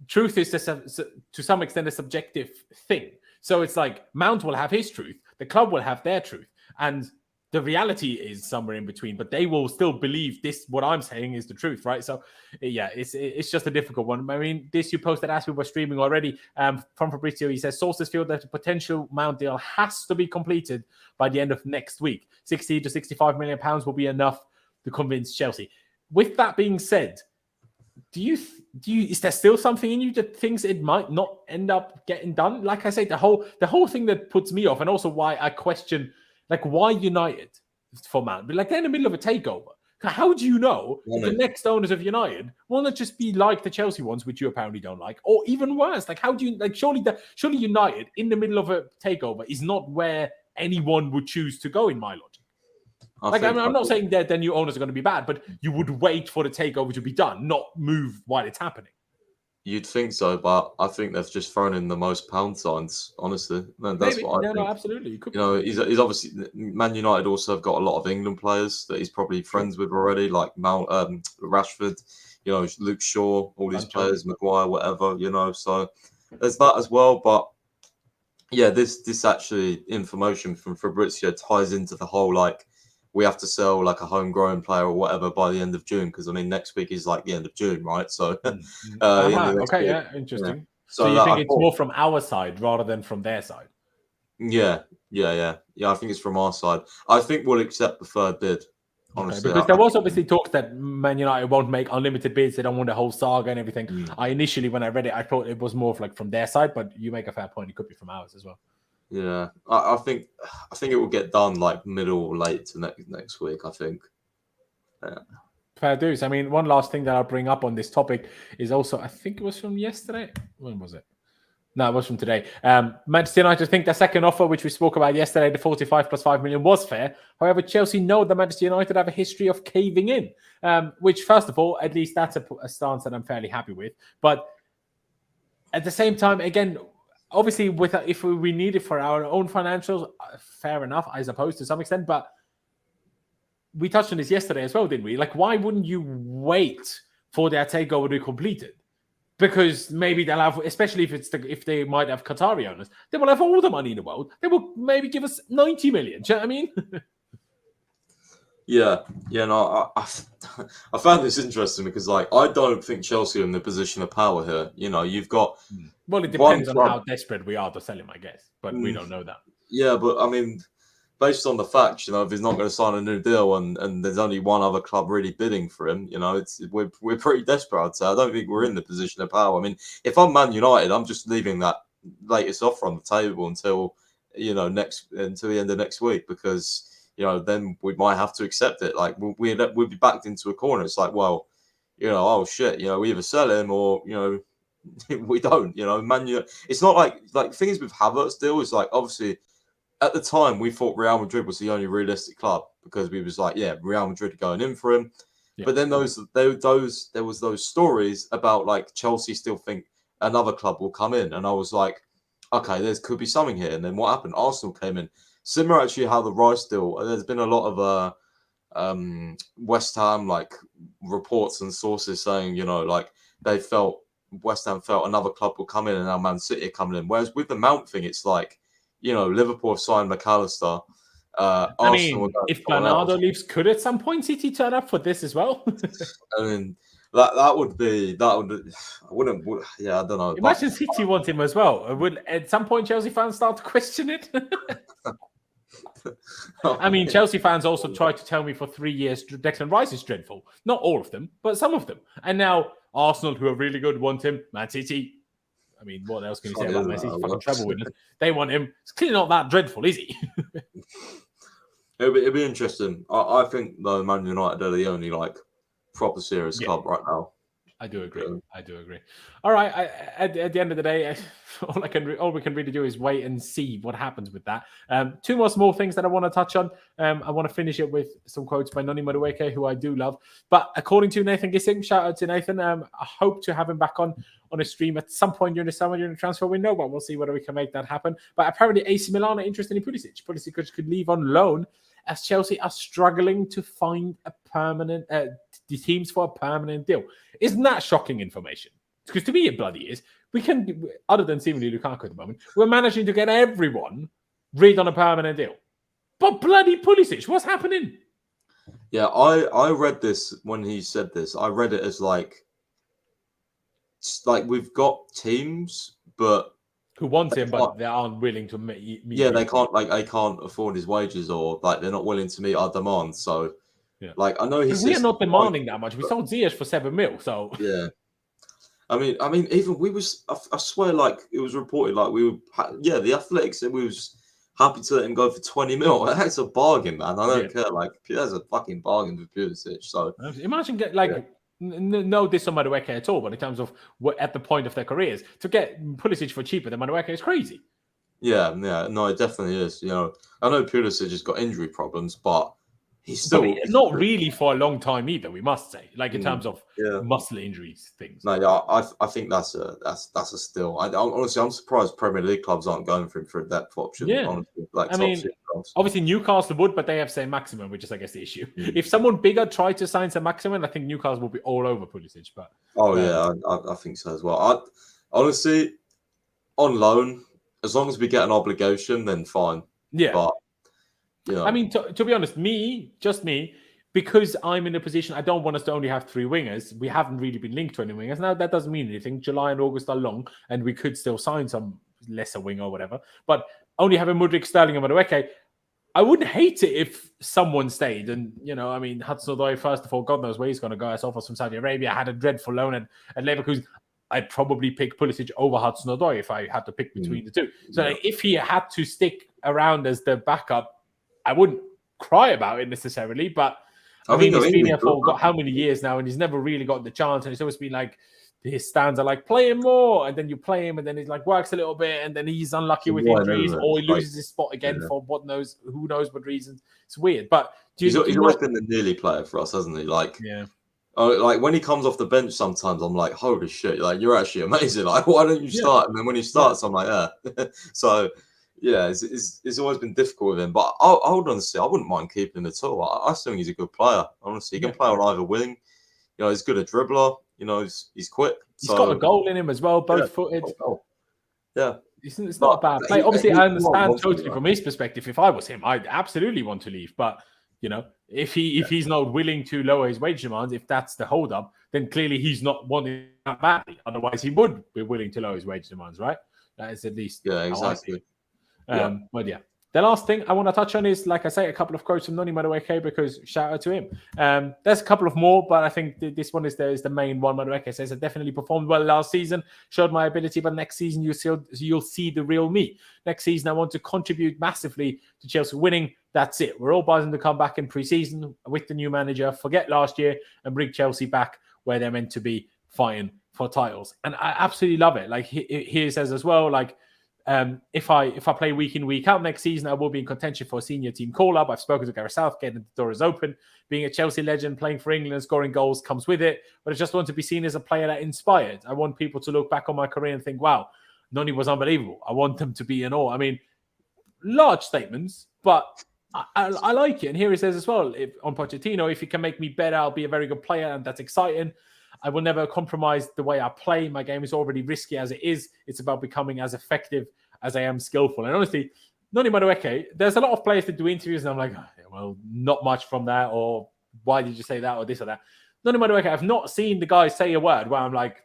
truth is to some extent a subjective thing. So it's Mount will have his truth, the club will have their truth, and the reality is somewhere in between. But they will still believe what I'm saying is the truth, right? So yeah, it's just a difficult one. I mean, this you posted as we were streaming already. From Fabrizio, he says sources feel that the potential Mount deal has to be completed by the end of next week. 60 to 65 million pounds will be enough to convince Chelsea. With that being said, is there still something in you that thinks it might not end up getting done? Like I say, the whole thing that puts me off, and also why I question why United for Mount? But they're in the middle of a takeover. How do you know the next owners of United will not just be like the Chelsea ones, which you apparently don't like, or even worse? How do you surely United in the middle of a takeover is not where anyone would choose to go, in my logic. I'm not saying that the new owners are going to be bad, but you would wait for the takeover to be done, not move while it's happening. You'd think so, but I think they've just thrown in the most pound signs, honestly. No, that's Maybe. what I think. No, absolutely. He's obviously, Man United also have got a lot of England players that he's probably friends with already, like Mount, Rashford, Luke Shaw, all these players, Maguire, whatever, so there's that as well. But yeah, this actually information from Fabrizio ties into the whole we have to sell a homegrown player or whatever by the end of June, because next week is the end of June, right? So okay, yeah, interesting. Yeah. So you think it's more from our side rather than from their side? Yeah. I think it's from our side. I think we'll accept the third bid. Honestly, because there was obviously talks that Man United won't make unlimited bids. They don't want the whole saga and everything. I initially, when I read it, I thought it was more of from their side, but you make a fair point. It could be from ours as well. Yeah, I think it will get done middle or late to next week. I think. Yeah. Fair dues. I mean, one last thing that I'll bring up on this topic is also, I think it was from yesterday. When was it? No, it was from today. Manchester United think the second offer, which we spoke about yesterday, the 45 plus 5 million, was fair. However, Chelsea know that Manchester United have a history of caving in, which, first of all, at least that's a stance that I'm fairly happy with. But at the same time, again, obviously, if we need it for our own financials, fair enough, I suppose, to some extent. But we touched on this yesterday as well, didn't we? Why wouldn't you wait for their takeover to be completed? Because maybe they'll have, especially if they might have Qatari owners, they will have all the money in the world. They will maybe give us 90 million. Do you know what I mean? No, I found this interesting because, I don't think Chelsea are in the position of power here. You've got. Well, it depends on how desperate we are to sell him, I guess, but we don't know that. Yeah, but I mean, based on the fact, if he's not going to sign a new deal and there's only one other club really bidding for him, we're pretty desperate. I'd say. I don't think we're in the position of power. I mean, if I'm Man United, I'm just leaving that latest offer on the table until until the end of next week, because. Then we might have to accept it. We'd be backed into a corner. It's oh shit, we either sell him or, we don't. You know, Man United. It's not like things with Havertz deal is like obviously at the time we thought Real Madrid was the only realistic club because we was like, yeah, Real Madrid going in for him. Yeah. But then there was those stories about like Chelsea still think another club will come in, and I was like, okay, there could be something here. And then what happened? Arsenal came in. Similar actually how the Rice deal. There's been a lot of West Ham like reports and sources saying, you know, like West Ham felt another club will come in, and now Man City are coming in. Whereas with the Mount thing, it's like, you know, Liverpool have signed McAllister. I mean, if Bernardo leaves, could at some point City turn up for this as well? I mean, that would I wouldn't. Yeah, I don't know. Imagine City want him as well. Would at some point Chelsea fans start to question it? I mean, Chelsea fans also tried to tell me for 3 years Declan Rice is dreadful. Not all of them, but some of them. And now Arsenal, who are really good, want him. Man City. I mean, what else can you say about Man City? Fucking treble winners. They want him. It's clearly not that dreadful, is he? It'll be interesting. I think though Man United are the only like proper serious club right now. I do agree. All right. At the end of the day, all we can really do is wait and see what happens with that. Two more small things that I want to touch on. I want to finish it with some quotes by Noni Madueke, who I do love. But according to Nathan Gissing, shout out to Nathan. I hope to have him back on a stream at some point during the summer during the transfer window, but we'll see whether we can make that happen. But apparently AC Milan are interested in Pulisic. Pulisic could leave on loan as Chelsea are struggling to find a permanent the teams for a permanent deal. Isn't that shocking information? Because to me, it bloody is. We can, other than seemingly Lukaku at the moment, we're managing to get everyone rid on a permanent deal. But bloody Pulisic, what's happening? Yeah, I read this when he said this. I read it as like we've got teams, but who want him, but they aren't willing to meet. Yeah, they can't afford his wages, or like they're not willing to meet our demands. So, like I know we're not demanding that much. We sold Ziyech for 7 mil. So yeah, I mean, even we was. I swear, like it was reported, like we were. Yeah, the Athletics said we was happy to let him go for 20 mil. That's a bargain, man. I don't care. Like that's a fucking bargain for Pulisic. So imagine no diss on Madueke at all, but in terms of what at the point of their careers, to get Pulisic for cheaper than Madueke is crazy. Yeah, no, it definitely is. You know, I know Pulisic has got injury problems, but he's still not really for a long time either. We must say, like in terms of muscle injuries, things. No, yeah, I think that's a still. Honestly, I'm surprised Premier League clubs aren't going for him for a depth option. Yeah, honestly, like I mean, obviously Newcastle would, but they have Saint Maximin, which is, I guess, the issue. If someone bigger tried to sign Saint Maximin, I think Newcastle will be all over Pulisic. But I think so as well. Honestly, on loan, as long as we get an obligation, then fine. Yeah, but you know. I mean, to be honest, just me, because I'm in a position, I don't want us to only have 3 wingers. We haven't really been linked to any wingers. Now, that doesn't mean anything. July and August are long, and we could still sign some lesser winger or whatever. But only having Mudryk, Sterling, and Madueke, I wouldn't hate it if someone stayed. And, you know, I mean, Hudson-Odoi, first of all, God knows where he's going to go. As offers from Saudi Arabia, had a dreadful loan at Leverkusen. I'd probably pick Pulisic over Hudson-Odoi if I had to pick between the two. So if he had to stick around as the backup, I wouldn't cry about it necessarily, but I mean, he's been here for how many years now, and he's never really got the chance. And it's always been like his stands are like play him more, and then you play him, and then he like works a little bit, and then he's unlucky with injuries, or he loses his spot again for who knows what reasons. It's weird, but he's always been the nearly player for us, hasn't he? Like like when he comes off the bench, sometimes I'm like, holy shit, like you're actually amazing. Like why don't you start? And then when he starts, I'm like, so. Yeah, it's always been difficult with him, but I would honestly, I wouldn't mind keeping him at all. I still think he's a good player. Honestly, he can play on either wing. You know, he's good at dribbler. You know, he's quick. He's got a goal in him as well, both-footed. Yeah, it's not a bad play. Obviously, I understand totally from his perspective. If I was him, I'd absolutely want to leave. But you know, if he's not willing to lower his wage demands, if that's the hold-up, then clearly he's not wanting that badly. Otherwise, he would be willing to lower his wage demands, right? That is at least exactly. But the last thing I want to touch on is, like I say, a couple of quotes from Noni Madueke, because shout out to him. There's a couple of more, but I think this one is the main one. Madueke says, I definitely performed well last season, showed my ability, but next season you'll see the real me. Next season I want to contribute massively to Chelsea winning. That's it. We're all buzzing to come back in pre-season with the new manager, forget last year, and bring Chelsea back where they're meant to be, fighting for titles, and I absolutely love it. Like he says as well, like if I play week in, week out next season, I will be in contention for a senior team call-up. I've spoken to Gareth Southgate and the door is open. Being a Chelsea legend, playing for England and scoring goals comes with it, but I just want to be seen as a player that inspired. I want people to look back on my career and think, wow, Noni was unbelievable. I want them to be in awe. I mean, large statements, but I like it. And here he says as well, on Pochettino, if he can make me better, I'll be a very good player, and that's exciting. I will never compromise the way I play. My game is already risky as it is. It's about becoming as effective as I am skillful. And honestly, Noni Madueke, there's a lot of players that do interviews, and I'm like, oh, well, not much from that, or why did you say that, or this or that. Noni Madueke, I've not seen the guy say a word where I'm like,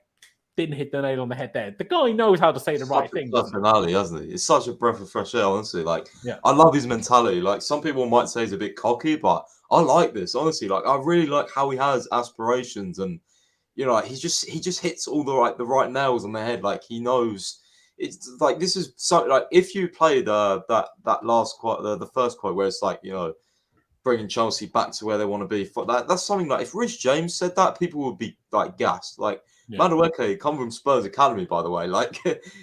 didn't hit the nail on the head there. The guy knows how to say the right thing. Personality, hasn't he? It's such a breath of fresh air, honestly. Like, I love his mentality. Like, some people might say he's a bit cocky, but I like this, honestly. Like, I really like how he has aspirations, and you know, like, he just hits all the right nails on the head. Like, he knows. It's like, this is so, like, if you played that last quote, the first quote, where it's like, you know, bringing Chelsea back to where they want to be. For that's something like, if Reece James said that, people would be like gassed. Like, Madueke come from Spurs Academy, by the way. Like,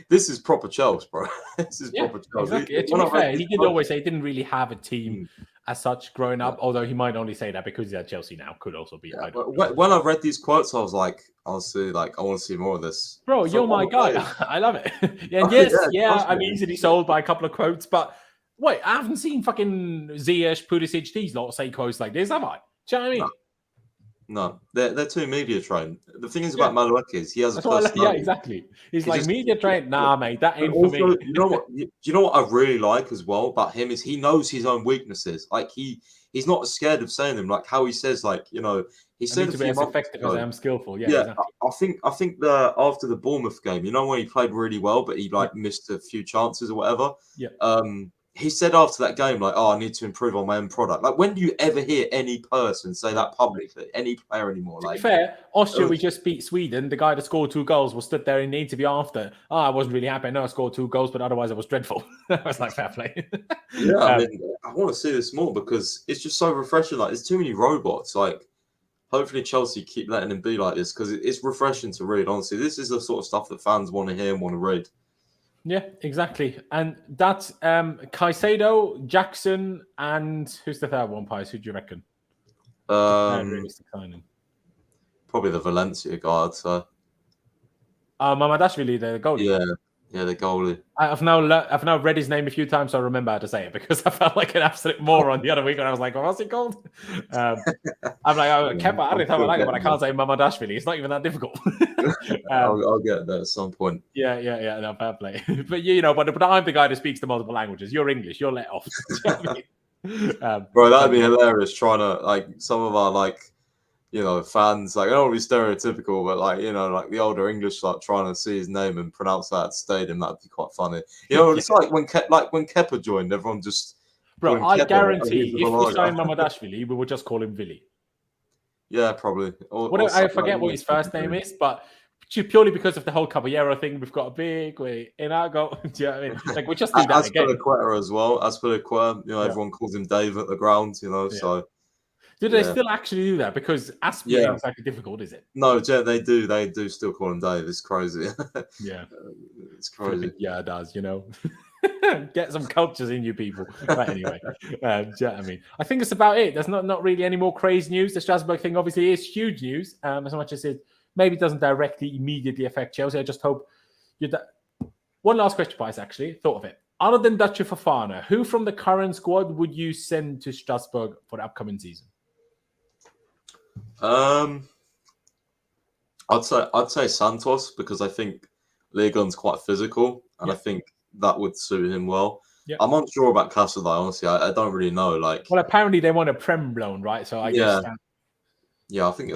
this is proper Chelsea, bro. This is proper Chelsea. Exactly. To be fair, he did always say he didn't really have a team as such growing up, although he might only say that because he's at Chelsea now. Could also be. Yeah, when I read these quotes, I was like, honestly, like, I want to see more of this. Bro, you're my guy. I love it. And yes, I'm easily sold by a couple of quotes, but wait, I haven't seen fucking Ziyech, Pulisic, these lot say quotes like this, have I? Do you know what I mean? No, they're too media trained. The thing is about Madueke is he has a personality. Yeah, exactly. He's like, media trained. Nah, mate, that ain't for me. You know what? Do you know what I really like as well about him is he knows his own weaknesses. Like, he's not scared of saying them. Like how he says, like, you know, he said to be as effective as I am skillful. Yeah, exactly. I think after the Bournemouth game, you know, when he played really well, but he like missed a few chances or whatever. Yeah. He said after that game, like, oh, I need to improve on my own product. Like, when do you ever hear any person say that publicly, any player anymore? To be fair, Austria, we just beat Sweden. The guy that scored 2 goals was stood there in the interview after. Oh, I wasn't really happy. I know I scored 2 goals, but otherwise it was dreadful. I was like, fair play. Yeah, I mean, I want to see this more because it's just so refreshing. Like, there's too many robots. Like, hopefully Chelsea keep letting him be like this because it's refreshing to read, honestly. This is the sort of stuff that fans want to hear and want to read. Yeah, exactly. And that's Caicedo, Jackson, and who's the third one, Pies? Who do you reckon? Probably the Valencia guy, I'd say. Mamardashvili, the goalie. Yeah, the goalie. I've now read his name a few times, so I remember how to say it because I felt like an absolute moron the other week when I was like, what's it called? I'm like, Kepa, I don't know how I like it, but I can't say Mamardashvili. It's not even that difficult. I'll get there at some point. Yeah, no, fair play. But you know, but I'm the guy that speaks the multiple languages. You're English. You're let off. Bro, that'd be hilarious. Trying to like some of our like, you know, fans. Like, I don't want to be stereotypical, but like, you know, like the older English, like trying to see his name and pronounce that at stadium. That'd be quite funny. You know, it's like when Kepa joined, everyone just. Bro, I guarantee if we signed Mamardashvili, we would just call him Vili. Yeah, probably. I forget what his first name is, but purely because of the whole Caballero thing, we've got a big way in our go. Do you know what I mean? Like, we just do that again. Azpilicueta as well. Azpilicueta, you know, everyone calls him Dave at the ground, you know, so. Do they still actually do that? Because Aspie is like difficult, is it? No, they do. They do still call him Dave. It's crazy. Yeah. It's crazy. Yeah, it does, you know. Get some cultures in you people. But anyway, do you know what I mean? I think it's about it. There's not really any more crazy news. The Strasbourg thing obviously is huge news. As much as it maybe doesn't directly, immediately affect Chelsea. I just hope one last question, Pies, actually. Thought of it. Other than Dacio Fofana, who from the current squad would you send to Strasbourg for the upcoming season? I'd say Santos because I think Ligon's quite physical and I think that would suit him well. Yeah. I'm unsure about Casadei, honestly. I don't really know. Like, well, apparently they want a Prem loan, right? So I guess. Yeah, I think.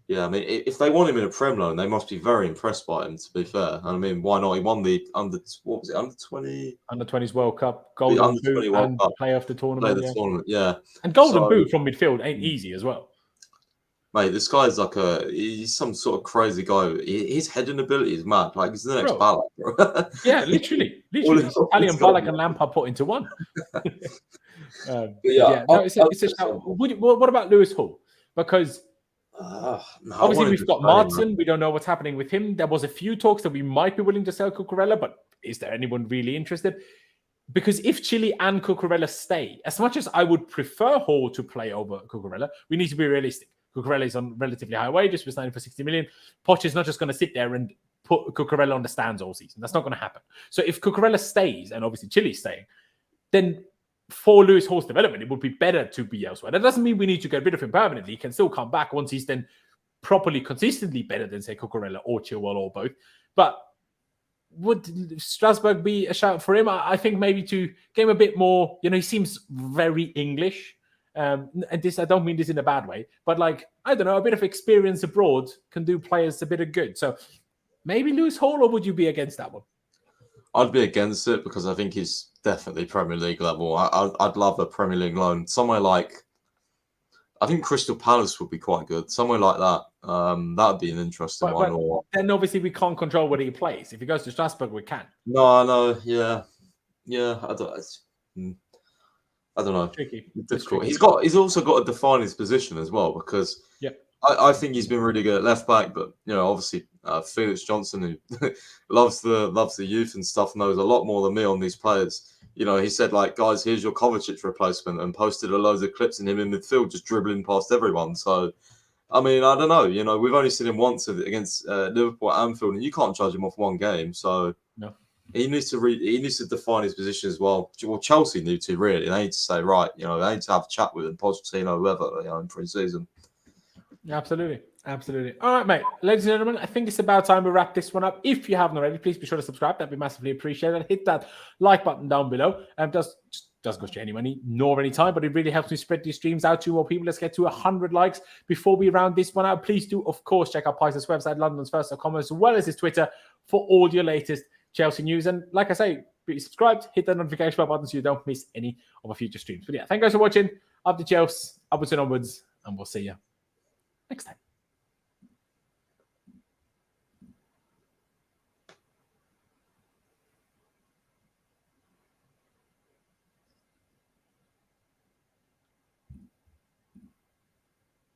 Yeah, I mean, if they want him in a Prem loan, they must be very impressed by him. To be fair, I mean, why not? He won the under 20s World Cup, Golden Boot, and Player of the Tournament. Yeah. And Golden Boot from midfield ain't easy as well. Mate, this guy's like he's some sort of crazy guy. His heading ability is mad. Like, he's the next Ballack, bro. Yeah, literally. Italian Ballack and Lampard put into one. What about Lewis Hall? Because No, I Obviously, wanted we've to got say, man. Martin. We don't know what's happening with him. There was a few talks that we might be willing to sell Cucurella, but is there anyone really interested? Because if Chile and Cucurella stay, as much as I would prefer Hall to play over Cucurella, we need to be realistic. Cucurella is on relatively high wages. We're signing for 60 million. Poch is not just going to sit there and put Cucurella on the stands all season. That's not going to happen. So if Cucurella stays, and obviously Chile's staying, then for Lewis Hall's development, it would be better to be elsewhere. That doesn't mean we need to get rid of him permanently. He can still come back once he's then properly, consistently better than, say, Cucurella or Chilwell or both. But would Strasbourg be a shout for him? I think maybe to get him a bit more, he seems very English. And this, I don't mean this in a bad way, but like, I don't know, a bit of experience abroad can do players a bit of good. So maybe Lewis Hall, or would you be against that one? I'd be against it because I think he's definitely Premier League level. I'd love a Premier League loan. Somewhere like, I think Crystal Palace would be quite good. Somewhere like that. That would be an interesting one. Or then obviously we can't control where he plays. If he goes to Strasbourg, we can. No, yeah. I don't know. Tricky. Difficult. He's also got to define his position as well, because I think he's been really good at left back, but obviously Felix Johnson, who loves the youth and stuff, knows a lot more than me on these players. He said, like, guys, here's your Kovacic replacement, and posted a load of clips in him in midfield just dribbling past everyone. So, I mean, I don't know. We've only seen him once against Liverpool at Anfield, and you can't judge him off one game. So no. He needs to define his position as well. Well, Chelsea need to, really. They need to say, right, they need to have a chat with him, Pochettino, whoever, in pre-season. Absolutely. All right, mate. Ladies and gentlemen, I think it's about time we wrap this one up. If you haven't already, please be sure to subscribe. That'd be massively appreciated. Hit that like button down below. Doesn't cost you any money nor any time, but it really helps me spread these streams out to more people. Let's get to 100 likes before we round this one out. Please do, of course, check out Pisa's website, londonsfirst.com, as well as his Twitter for all your latest Chelsea news. And like I say, be subscribed, hit that notification bell button so you don't miss any of our future streams. But yeah, thank you guys for watching. Up to Chelsea, upwards and onwards, and we'll see you next time.